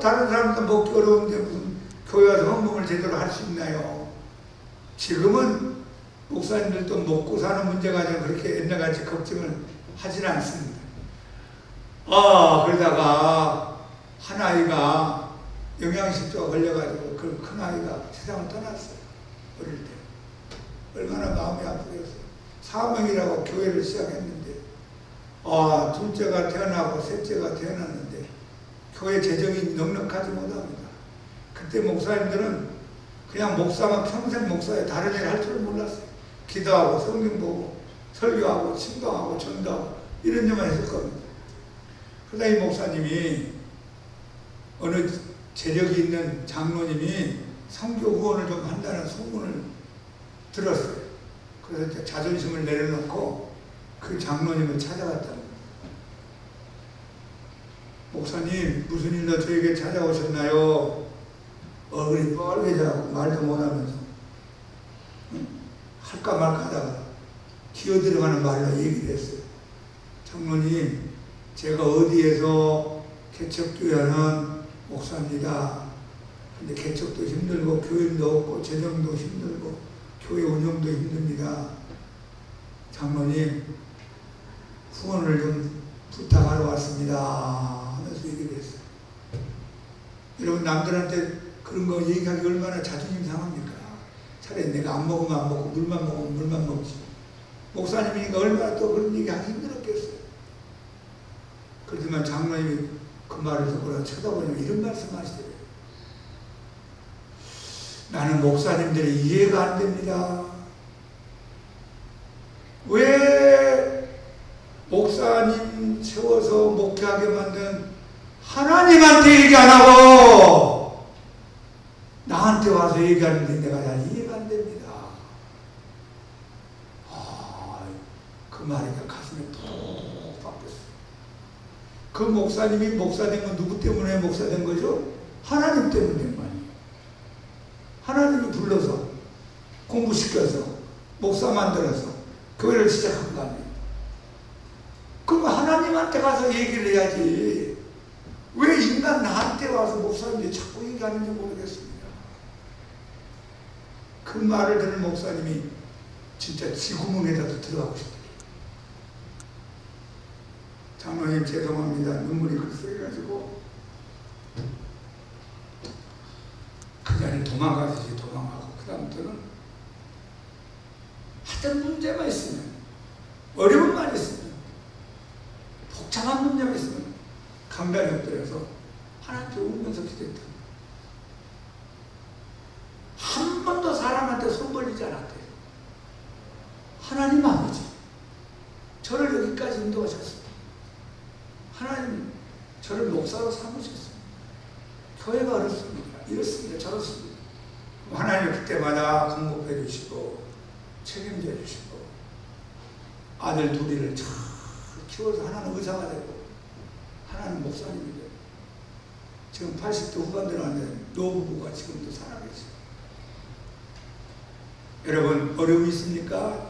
다른 사람도 먹기 어려운데 무슨 교회 와서 헌금을 제대로 할 수 있나요? 지금은 목사님들도 먹고 사는 문제가 아니라 그렇게 옛날같이 걱정을 하지는 않습니다. 그러다가 한 아이가 영양실조가 걸려가지고 그 큰 아이가 세상을 떠났어요. 어릴 때. 얼마나 마음이 아프겠어요. 사명이라고 교회를 시작했는데 둘째가 태어나고 셋째가 태어났는데 교회 재정이 넉넉하지 못합니다. 그때 목사님들은 그냥 목사만 평생 목사에 다른 일 할 줄 몰랐어요. 기도하고 성경 보고 설교하고 침방하고 전도하고 이런 일만 했을 겁니다. 그러다 이 목사님이 어느 재력이 있는 장로님이 선교 후원을 좀 한다는 소문을 들었어요. 그래서 자존심을 내려놓고 그 장로님을 찾아갔답니다. 목사님 무슨 일로 저에게 찾아오셨나요? 얼굴이 뻘개져가고 말도 못하면서 할까 말까 하다가 기어들어가는 말로 얘기를 했어요. 장로님 제가 어디에서 개척교회하는 목사입니다. 근데 개척도 힘들고 교인도 없고 재정도 힘들고 교회 운영도 힘듭니다. 장로님 후원을 좀 부탁하러 왔습니다 하면서 얘기를 했어요. 여러분 남들한테 그런 거 얘기하기 얼마나 자존심 상합니까? 차라리 내가 안 먹으면 안 먹고 물만 먹으면 물만 먹지. 목사님이니까 얼마나 또 그런 얘기 하기 힘들었겠어요. 그렇지만 장로님이 그 말을 듣고 쳐다보니까 이런 말씀 하시더래요. 나는 목사님들이 이해가 안 됩니다. 왜 목사님 세워서 목회하게 만든 하나님한테 얘기 안 하고 나한테 와서 얘기하는데 내가 잘 이해가 안 됩니다. 그 말이가 가슴에 푹 박혔어요. 그 목사님이 목사된 건 누구 때문에 목사된 거죠? 하나님 때문에 된 거 아니에요. 하나님이 불러서 공부시켜서 목사 만들어서 교회를 시작한 거 아니에요. 그럼 하나님한테 가서 얘기를 해야지. 왜 인간 나한테 와서 목사님들이 자꾸 얘기하는지 모르겠습니다. 그 말을 들은 목사님이 진짜 지구멍에다도 들어가고 싶다. 장로님 죄송합니다. 눈물이 글썽여가지고 그 자리에 도망가듯이 도망가고 그 다음부터는 하여튼 문제만 있으면 어려운 말이 있으면 복잡한 문제만 있으면 강단에 엎드려서 하나님께 울면서 기도했다. 한 번도 사람한테 손 벌리지 않았대요. 하나님 아버지 저를 여기까지 인도하셨습니다. 하나님 저를 목사로 삼으셨습니다. 교회가 어렵습니다. 이렇습니다. 저렇습니다. 하나님 그때마다 공급해 주시고 책임져 주시고 아들 둘이를 잘 키워서 하나는 의사가 되고 하나는 목사님이 되고 지금 80대 후반 들어왔는데 노부부가 지금도 살아계시고 여러분 어려움이 있습니까?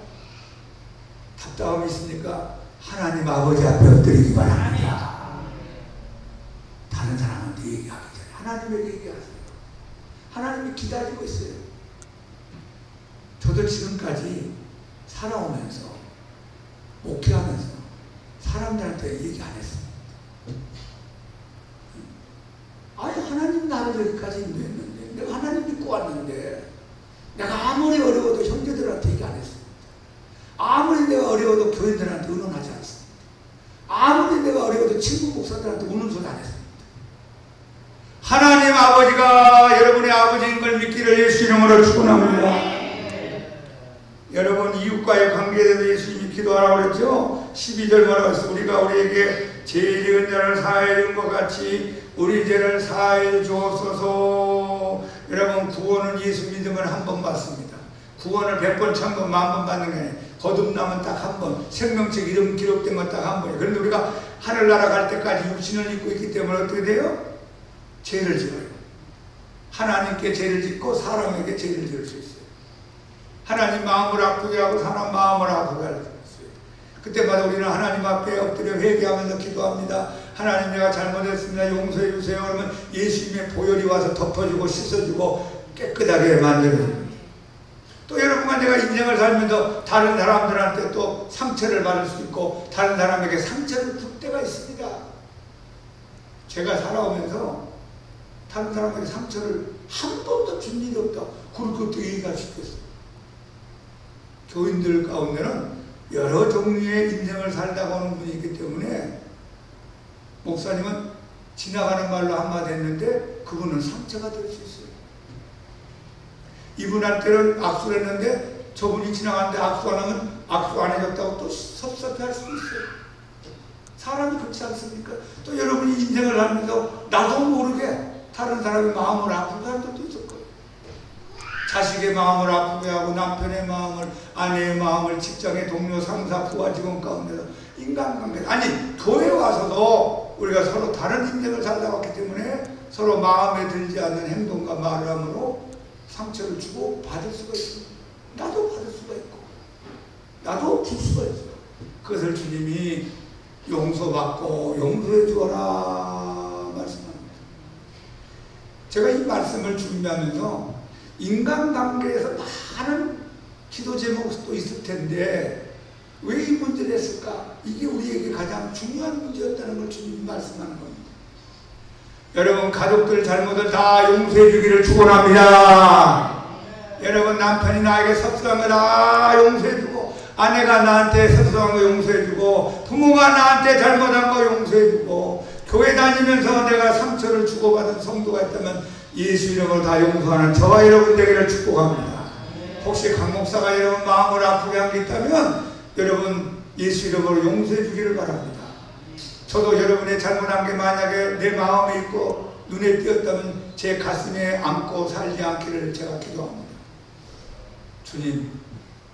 답답함이 있습니까? 하나님 아버지 앞에 엎드리기 바랍니다. 다른 사람한테 얘기하기 전에 하나님에게 얘기하세요. 하나님이 기다리고 있어요. 저도 지금까지 살아오면서 목회하면서 사람들한테 얘기 안 했어요. 아니 하나님 나를 여기까지 인도했는데 내가 하나님 믿고 왔는데 내가 아무리 어려워도 형제들한테 얘기 안 했습니다. 아무리 내가 어려워도 교인들한테 의논하지 않습니다. 아무리 내가 어려워도 친구 목사들한테 우는 소리 안 했습니다. 하나님 아버지가 여러분의 아버지인 걸 믿기를 예수 이름으로 축원합니다. 여러분 이웃과의 관계에 대해서 예수님이 기도하라고 그랬죠. 12절 뭐라고 했어? 우리가 우리에게 죄 지은 자를 사하여 준 것 같이 우리 죄를 사하여 주옵소서. 여러분 구원은 예수 믿으면 한 번 받습니다. 구원을 100번, 1000번, 10,000번 받는 게 아니에요. 거듭나면 딱 한 번, 생명책 이름 기록된 건 딱 한 번이에요. 그런데 우리가 하늘나라 갈 때까지 육신을 입고 있기 때문에 어떻게 돼요? 죄를 지어요. 하나님께 죄를 짓고 사람에게 죄를 지을 수 있어요. 하나님 마음을 아프게 하고 사람 마음을 아프게 할 수 있어요. 그때마다 우리는 하나님 앞에 엎드려 회개하면서 기도합니다. 하나님 내가 잘못했습니다. 용서해 주세요. 그러면 예수님의 보혈이 와서 덮어주고 씻어주고 깨끗하게 만들어줍니다. 또 여러분과 내가 인생을 살면서 다른 사람들한테 또 상처를 받을 수 있고 다른 사람에게 상처를 줄 때가 있습니다. 제가 살아오면서 다른 사람에게 상처를 한 번도 준 일이 없다. 그것도 얘기할 수 있겠어요. 교인들 가운데는 여러 종류의 인생을 살다가 오는 분이 있기 때문에 목사님은 지나가는 말로 한마디 했는데 그분은 상처가 될 수 있어요. 이분한테는 악수를 했는데 저분이 지나가는데 악수 안 하면 악수 안 해줬다고 또 섭섭해 할 수도 있어요. 사람이 그렇지 않습니까? 또 여러분이 인생을 하면서 나도 모르게 다른 사람의 마음을 아프게 할 때도 있을 거예요. 자식의 마음을 아프게 하고 남편의 마음을, 아내의 마음을, 직장의 동료, 상사, 부하, 직원 가운데서 인간관계, 아니 교회 와서도 우리가 서로 다른 인생을 살다 왔기 때문에 서로 마음에 들지 않는 행동과 말을 함으로 상처를 주고 받을 수가 있습니다. 나도 받을 수가 있고 나도 줄 수가 있어요. 그것을 주님이 용서받고 용서해 주어라 말씀합니다. 제가 이 말씀을 준비하면서 인간관계에서 많은 기도 제목도 있을 텐데 왜 이 문제를 했을까? 이게 우리에게 가장 중요한 문제였다는 걸 주님이 말씀하는 겁니다. 여러분 가족들 잘못을 다 용서해 주기를 축원합니다. 여러분 남편이 나에게 섭섭한 거 다 용서해 주고 아내가 나한테 섭섭한 거 용서해 주고 부모가 나한테 잘못한 거 용서해 주고 교회 다니면서 내가 상처를 주고받은 성도가 있다면 예수 이름으로 다 용서하는 저와 여러분 되기를 축복합니다. 혹시 강 목사가 여러분 마음을 아프게 한 게 있다면 여러분 예수 이름으로 용서해 주기를 바랍니다. 저도 여러분의 잘못한 게 만약에 내 마음에 있고 눈에 띄었다면 제 가슴에 안고 살지 않기를 제가 기도합니다. 주님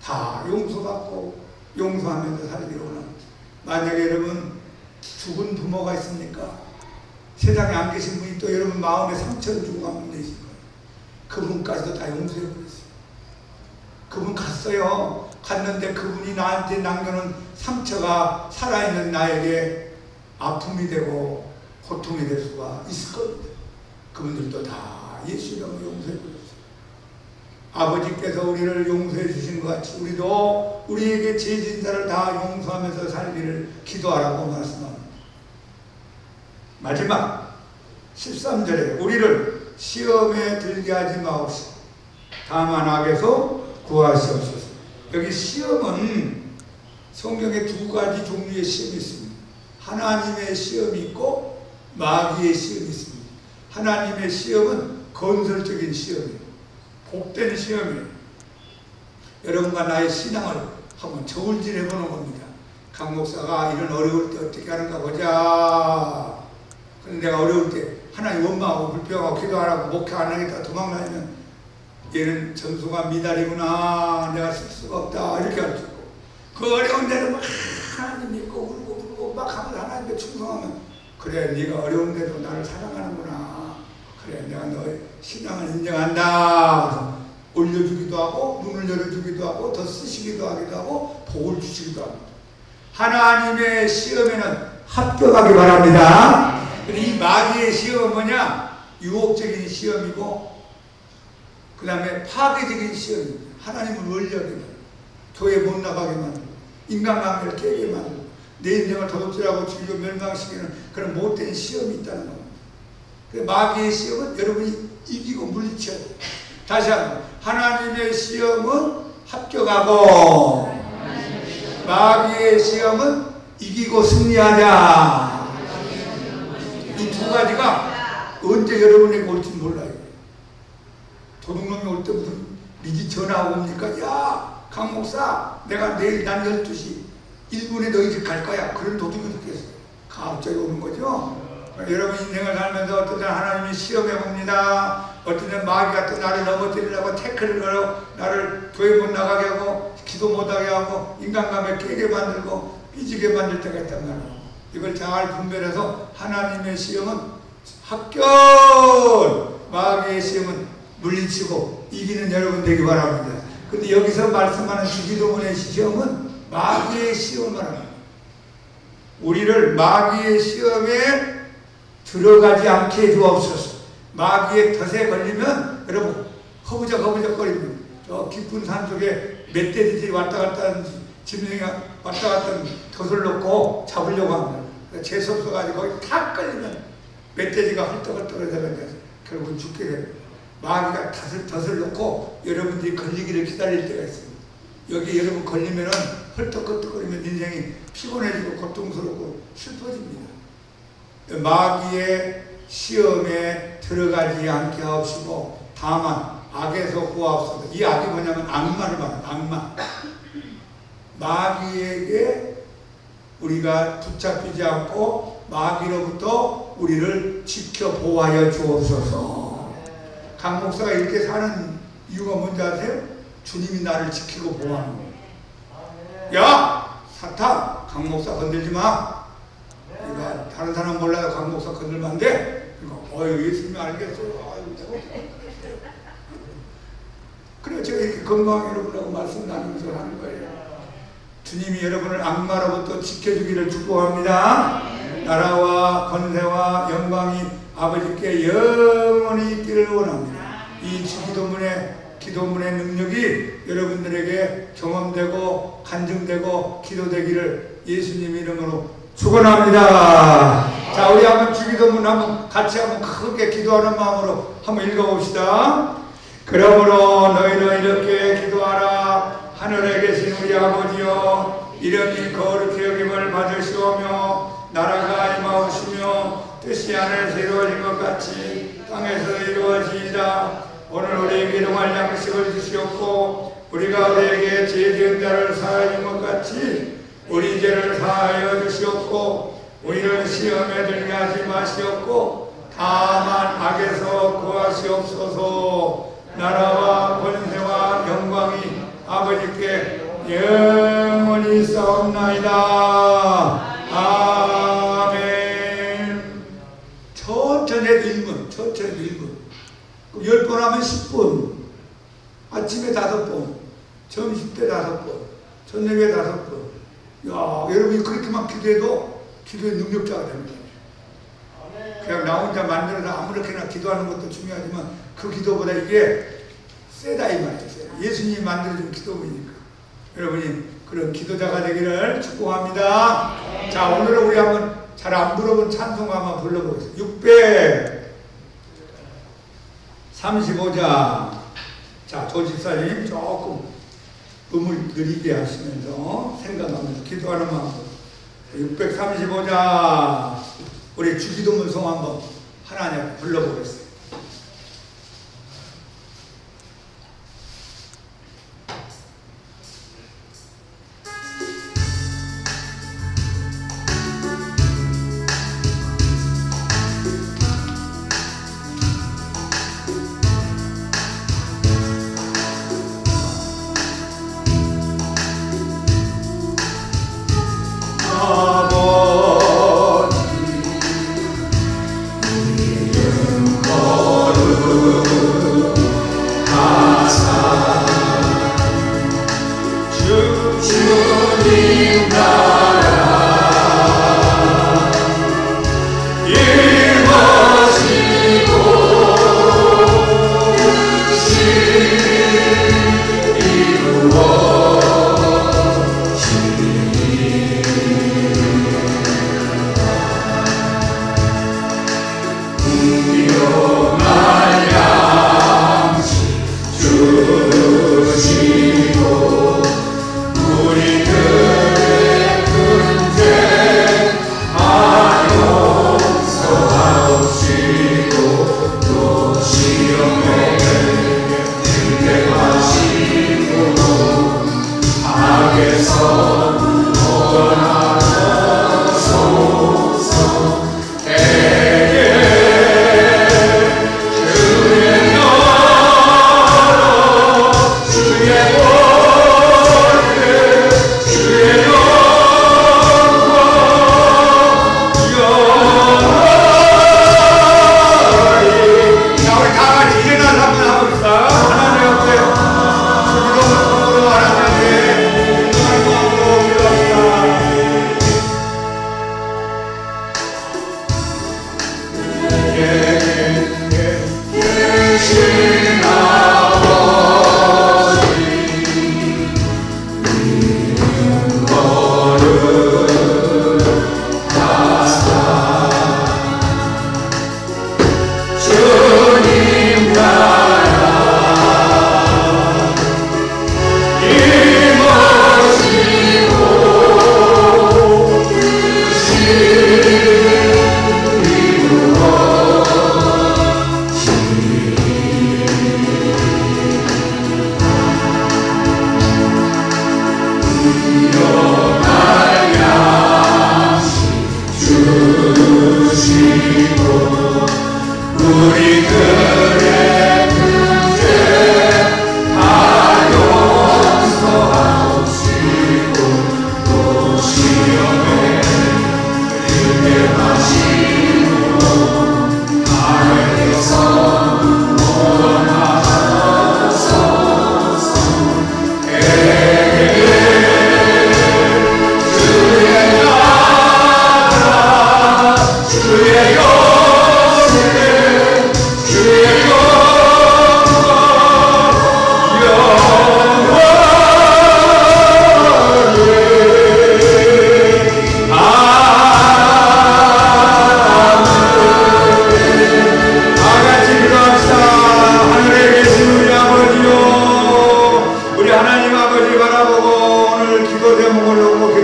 다 용서받고 용서하면서 살기를 원합니다. 만약에 여러분 죽은 부모가 있습니까? 세상에 안 계신 분이 또 여러분 마음에 상처를 주고 간 분도 있을 거예요. 그분까지도 다 용서해 버렸어요. 그분 갔어요. 갔는데 그분이 나한테 남겨놓은 상처가 살아있는 나에게 아픔이 되고 고통이 될 수가 있을 겁니다. 그분들도 다 예수 이름으로 용서해 버렸어요. 아버지께서 우리를 용서해 주신 것 같이 우리도 우리에게 죄 지은 자를 다 용서하면서 살기를 기도하라고 말씀합니다. 마지막 13절에 우리를 시험에 들게 하지 마옵시고 다만 악에서 구하시옵소서. 여기 시험은 성경에 두 가지 종류의 시험이 있습니다. 하나님의 시험이 있고 마귀의 시험이 있습니다. 하나님의 시험은 건설적인 시험이에요. 복된 시험이에요. 여러분과 나의 신앙을 한번 저울질해 보는 겁니다. 강 목사가 이런 어려울 때 어떻게 하는가 보자. 그런데 내가 어려울 때 하나님 원망하고 불평하고 기도하라고 목회 안 하겠다 도망다니면 얘는 점수가 미달이구나. 내가 쓸 수가 없다. 이렇게 할 수 있고 그 어려운 데는 막 하나님 믿고 울고 막 하면서 하나님께 충성하면 그래 네가 어려운 데도 나를 사랑하는구나. 그래 내가 너의 신앙을 인정한다. 그래서 올려주기도 하고 눈을 열어주기도 주기도 하고 더 쓰시기도 하기도 하고 복을 주시기도 합니다. 하나님의 시험에는 합격하기 바랍니다. 이 마귀의 시험은 뭐냐? 유혹적인 시험이고 그 다음에 파괴적인 시험입니다. 하나님을 멀리하게 만들고 교회 못 나가게 만들고 인간관계를 깨게 만들고 내 인생을 도둑질하고 죽이고 멸망시키는 그런 못된 시험이 있다는 겁니다. 마귀의 시험은 여러분이 이기고 물리쳐야 돼요. 다시 한번 하나님의 시험은 합격하고 마귀의 시험은 이기고 승리하자. 이 두 가지가 언제 여러분에게 올지 몰라요. 도둑놈이 올 때 무슨 미리 전화 옵니까? 야, 강 목사, 내가 내일 난 12시 1분에 너희 집 갈 거야. 그런 도둑이 있겠어요. 갑자기 오는 거죠. 여러분 인생을 살면서 어떤 날 하나님이 시험해 봅니다. 어떤 날 마귀가 또 나를 넘어뜨리려고 태클을 걸어 나를 교회 못 나가게 하고 기도 못하게 하고 인간관계 깨게 만들고 삐지게 만들 때가 있단 말이에요. 이걸 잘 분별해서 하나님의 시험은 합격! 마귀의 시험은 물리치고 이기는 여러분 되기 바랍니다. 근데 여기서 말씀하는 주기도문의 시험은 마귀의 시험을 말합니다. 우리를 마귀의 시험에 들어가지 않게 해주옵소서. 마귀의 덫에 걸리면 여러분 허부적거립니다. 저 깊은 산속에 멧돼지들이 왔다 갔다 하는 짐승이 왔다 갔다 하는 덫을 놓고 잡으려고 합니다. 재수없어가지고 거기 탁 걸리면 멧돼지가 헐떡헐떡해서 결국은 죽게 됩니다. 마귀가 덫을 놓고 여러분들이 걸리기를 기다릴 때가 있습니다. 여기 여러분 걸리면은 헐떡헐떡거리면 인생이 피곤해지고 고통스럽고 슬퍼집니다. 마귀의 시험에 들어가지 않게 하옵시고 다만 악에서 구하옵소서. 이 악이 뭐냐면 악마를 말합니다. 악마. 마귀에게 우리가 붙잡히지 않고 마귀로부터 우리를 지켜 보호하여 주옵소서. 강 목사가 이렇게 사는 이유가 뭔지 아세요? 주님이 나를 지키고 보호하는 거예요. 야! 사탄! 강 목사 건들지 마! 그러니까 다른 사람 몰라도 강 목사 건들면 안 돼? 그러니까 예수님이 알겠어요. 그래 제가 이렇게 건강하게 여러분하고 말씀 나누면서 하는 거예요. 주님이 여러분을 악마로부터 지켜주기를 축복합니다. 나라와 권세와 영광이 아버지께 영원히 있기를 원합니다. 이 기도문의 능력이 여러분들에게 경험되고 간증되고 기도되기를 예수님 이름으로 축원합니다. 자, 우리 한번 주기도문 한번 같이 한번 크게 기도하는 마음으로 한번 읽어봅시다. 그러므로 너희는 이렇게 기도하라. 하늘에 계신 우리 아버지여, 이름이 거룩히 여김을 받으시오며 나라가 임하옵시며 뜻이 하늘에서 이루어진 것 같이 땅에서 이루어지이다. 오늘 우리에게 일용할 양식을 주시옵고 우리가 우리에게 죄 지은 자를 사하여 준 것 같이 우리 죄를 사하여 주시옵고 우리를 시험에 들게 하지 마시옵고 다만 악에서 구하시옵소서. 나라와 권세와 영광이 아버지께 영원히 있사옵나이다. 아멘. 천천히 1분, 천천히 1분. 10번 하면 10분. 아침에 5번, 점심때 5번, 저녁에 5번. 야, 여러분이 그렇게만 기도해도 기도의 능력자가 됩니다. 그냥 나 혼자 만들어서 아무렇게나 기도하는 것도 중요하지만 그 기도보다 이게 세다 이 말이에요. 예수님이 만들어준 기도문이니까 여러분이 그런 기도자가 되기를 축복합니다. 자, 오늘은 우리 한번 잘 안 불러본 찬송 한번 불러보겠습니다. 635장. 자, 조집사님 조금 음을 느리게 하시면서 생각하면서 기도하는 마음으로 635장 우리 주기도문송 한번 하나님 불러보겠습니다.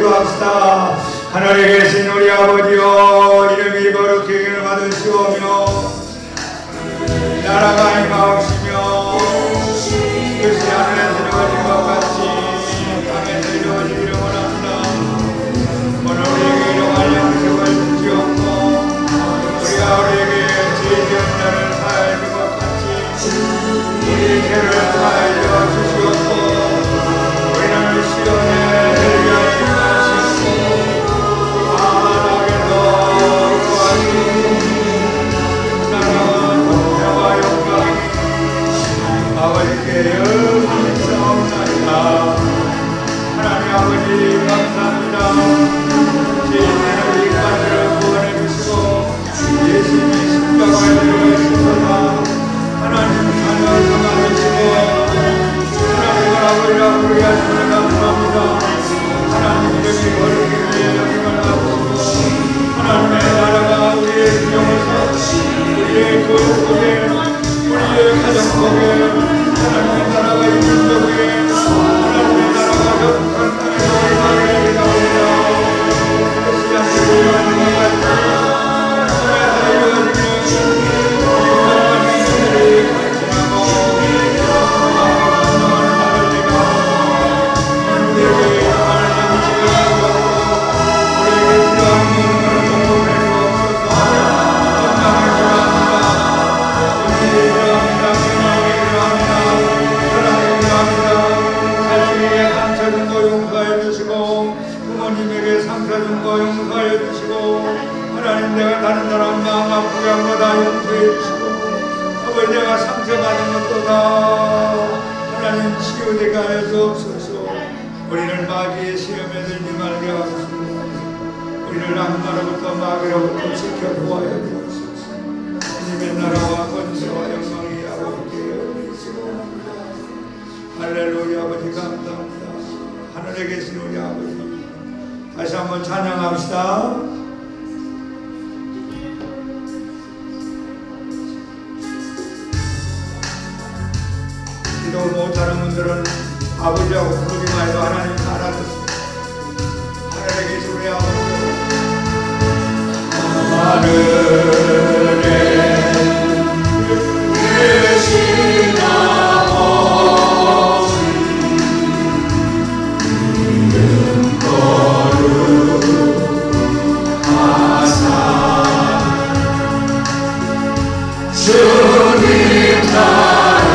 기도합시다. 하늘에 계신 우리 아버지여, 이름이 거룩히 여김을 받으시오며 나라가 임하옵시며 뜻이 하늘에서 이루어진 것 같이 땅에서 이루어지기를 원합니다. 오늘 우리에게 일용할 양식을 주시옵고 우리가 우리에게 죄 지은 자를 사하여 준 것 같이 우리 죄를 사하여 주시옵고 우리는 시험에 들게 하지 마시옵고 악에서 구하시옵소서. 나라와 존귀와 영광이 아버지께 영원히 있사옵나이다. 하나님 아버지 감사합니다. 죄인의 우리까지를 구원해 주시고 예수님의 십자가에 들어가시소서. 하나님 자녀 삼아주시고 하나님 아버지라 부르게 하심을 감사합니다. 하나님 이름이 거룩히 위해 여김을 받으시고 하나님의 나라가 우리의 기념을 우리의 교회 속에 우리의 가정 속에 하나님의 나라가 있는 속에 하나님의 나라가 협복한 땅에서 우리 마음에 기도합니다. 그것이 하나님의 이루어진 것 같이 땅에서 이루어지는 이웃과 민족들이 간증하고 성공하는 나를 내가 우리에게 하나님 지혜를 주옵고 우리에게 필요한 모든 것을 공급해 주옵소서. 건강을 기도합니다. 우리에게 필요합니다. 건강하게 필요합니다. 사랑에 필요합니다. 자식에게 상처 준 거 용서해 주시고 부모님에게 상처 준 거 용서해 주시고 하나님 내가 다른 사람 마음 아프게 한 거 다 용서해 주시고 아버지 내가 상처받은 것도 다 하나님 치유되게 하여 주옵소서. 우리를 마귀의 시험에 들지 말게 하시고 우리를 악마로부터 마귀로부터 지켜 보아야 주옵소서. 주님의 나라와 권세와 영광이 아버지께 있으옵나이다. 할렐루야. 아버지 감사합니다. 하늘에 계신 우리 아버지 다시 한번 찬양합시다. 기도 못하는 분들은 아버지하고 부르기만 해도 하나님 알아듣습니다. 하늘에 계신 우리 아버지 하늘에 계신 아버지 이름 거룩하사 주님 나라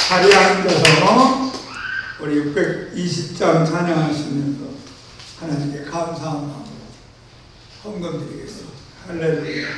자리에 앉아서 우리 620장 찬양하시면서 하나님께 감사한 마음으로 헌금 드리겠습니다. 할렐루야.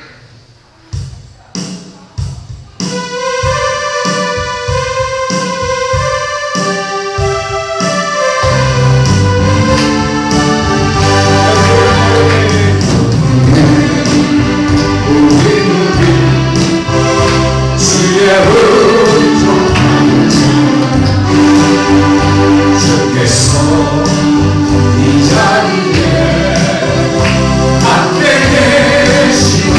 이 자리에 함께 계신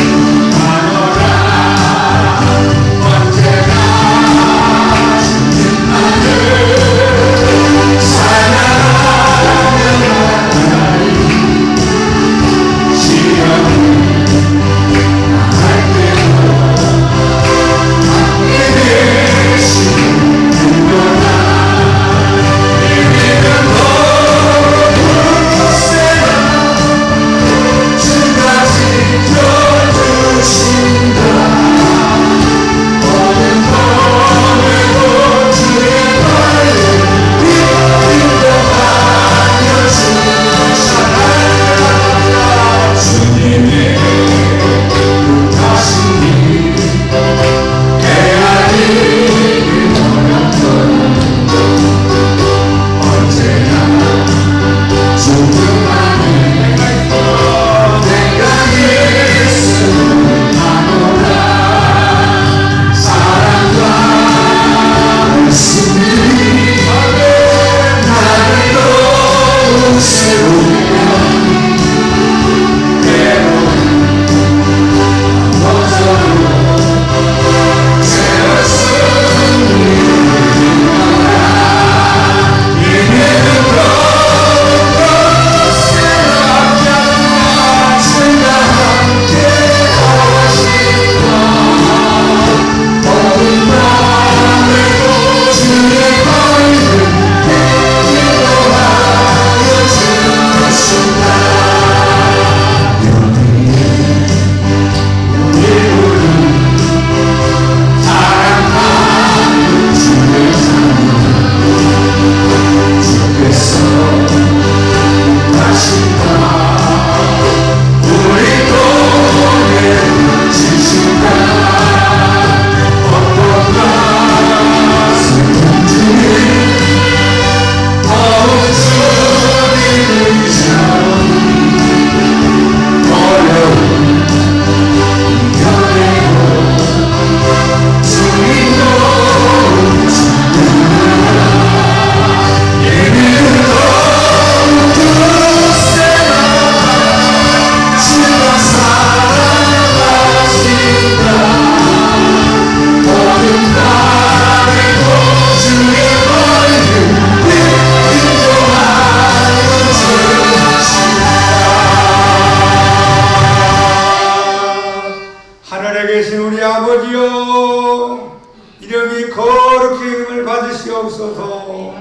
주시옵소서.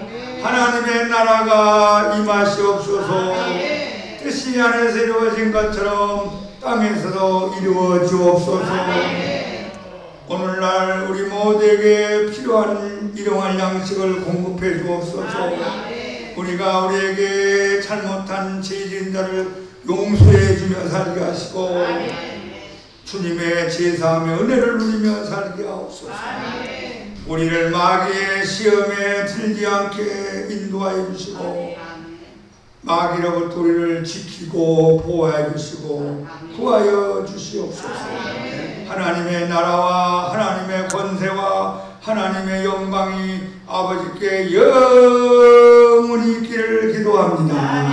하나님의 나라가 임하시옵소서. 뜻이 하늘에서 이루어진 것처럼 땅에서도 이루어 주옵소서. 오늘날 우리 모두에게 필요한 일용할 양식을 공급해 주옵소서. 우리가 우리에게 잘못한 죄진 자를 용서해 주며 살게 하시고 주님의 제사하며 은혜를 누리며 살게 하옵소서. 우리를 마귀의 시험에 들지 않게 인도하여 주시고 마귀로부터 우리를 지키고 보호해 주시고 구하여 주시옵소서. 하나님의 나라와 하나님의 권세와 하나님의 영광이 아버지께 영원히 있기를 기도합니다.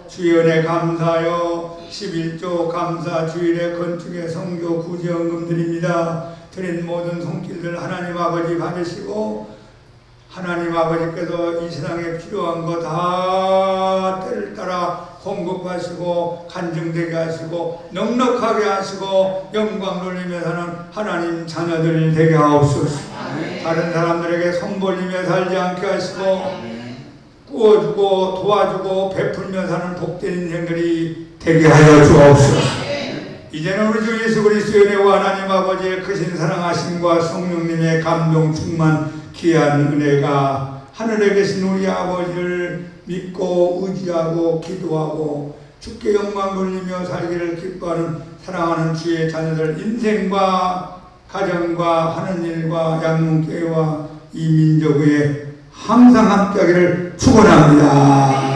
주의 은혜 감사하여 11조 감사 주일의 건축의 성교 구제헌금 드립니다. 드린 모든 손길들 하나님 아버지 받으시고 하나님 아버지께서 이 세상에 필요한 거 다 때를 따라 공급하시고 간증되게 하시고 넉넉하게 하시고 영광 돌리며 사는 하나님 자녀들 되게 하옵소서. 다른 사람들에게 손 벌리며 살지 않게 하시고 꾸어주고 도와주고 베풀며 사는 복된 인생들이 되게 하여 주옵소서. 이제는 우리 주 예수 그리스도의 은혜와 하나님 아버지의 크신 사랑하심과 성령님의 감동 충만 귀한 은혜가 하늘에 계신 우리 아버지를 믿고 의지하고 기도하고 주께 영광 돌리며 살기를 기뻐하는 사랑하는 주의 자녀들 인생과 가정과 하는 일과 양문교회와 이 민족 위에 항상 함께하기를 축원합니다.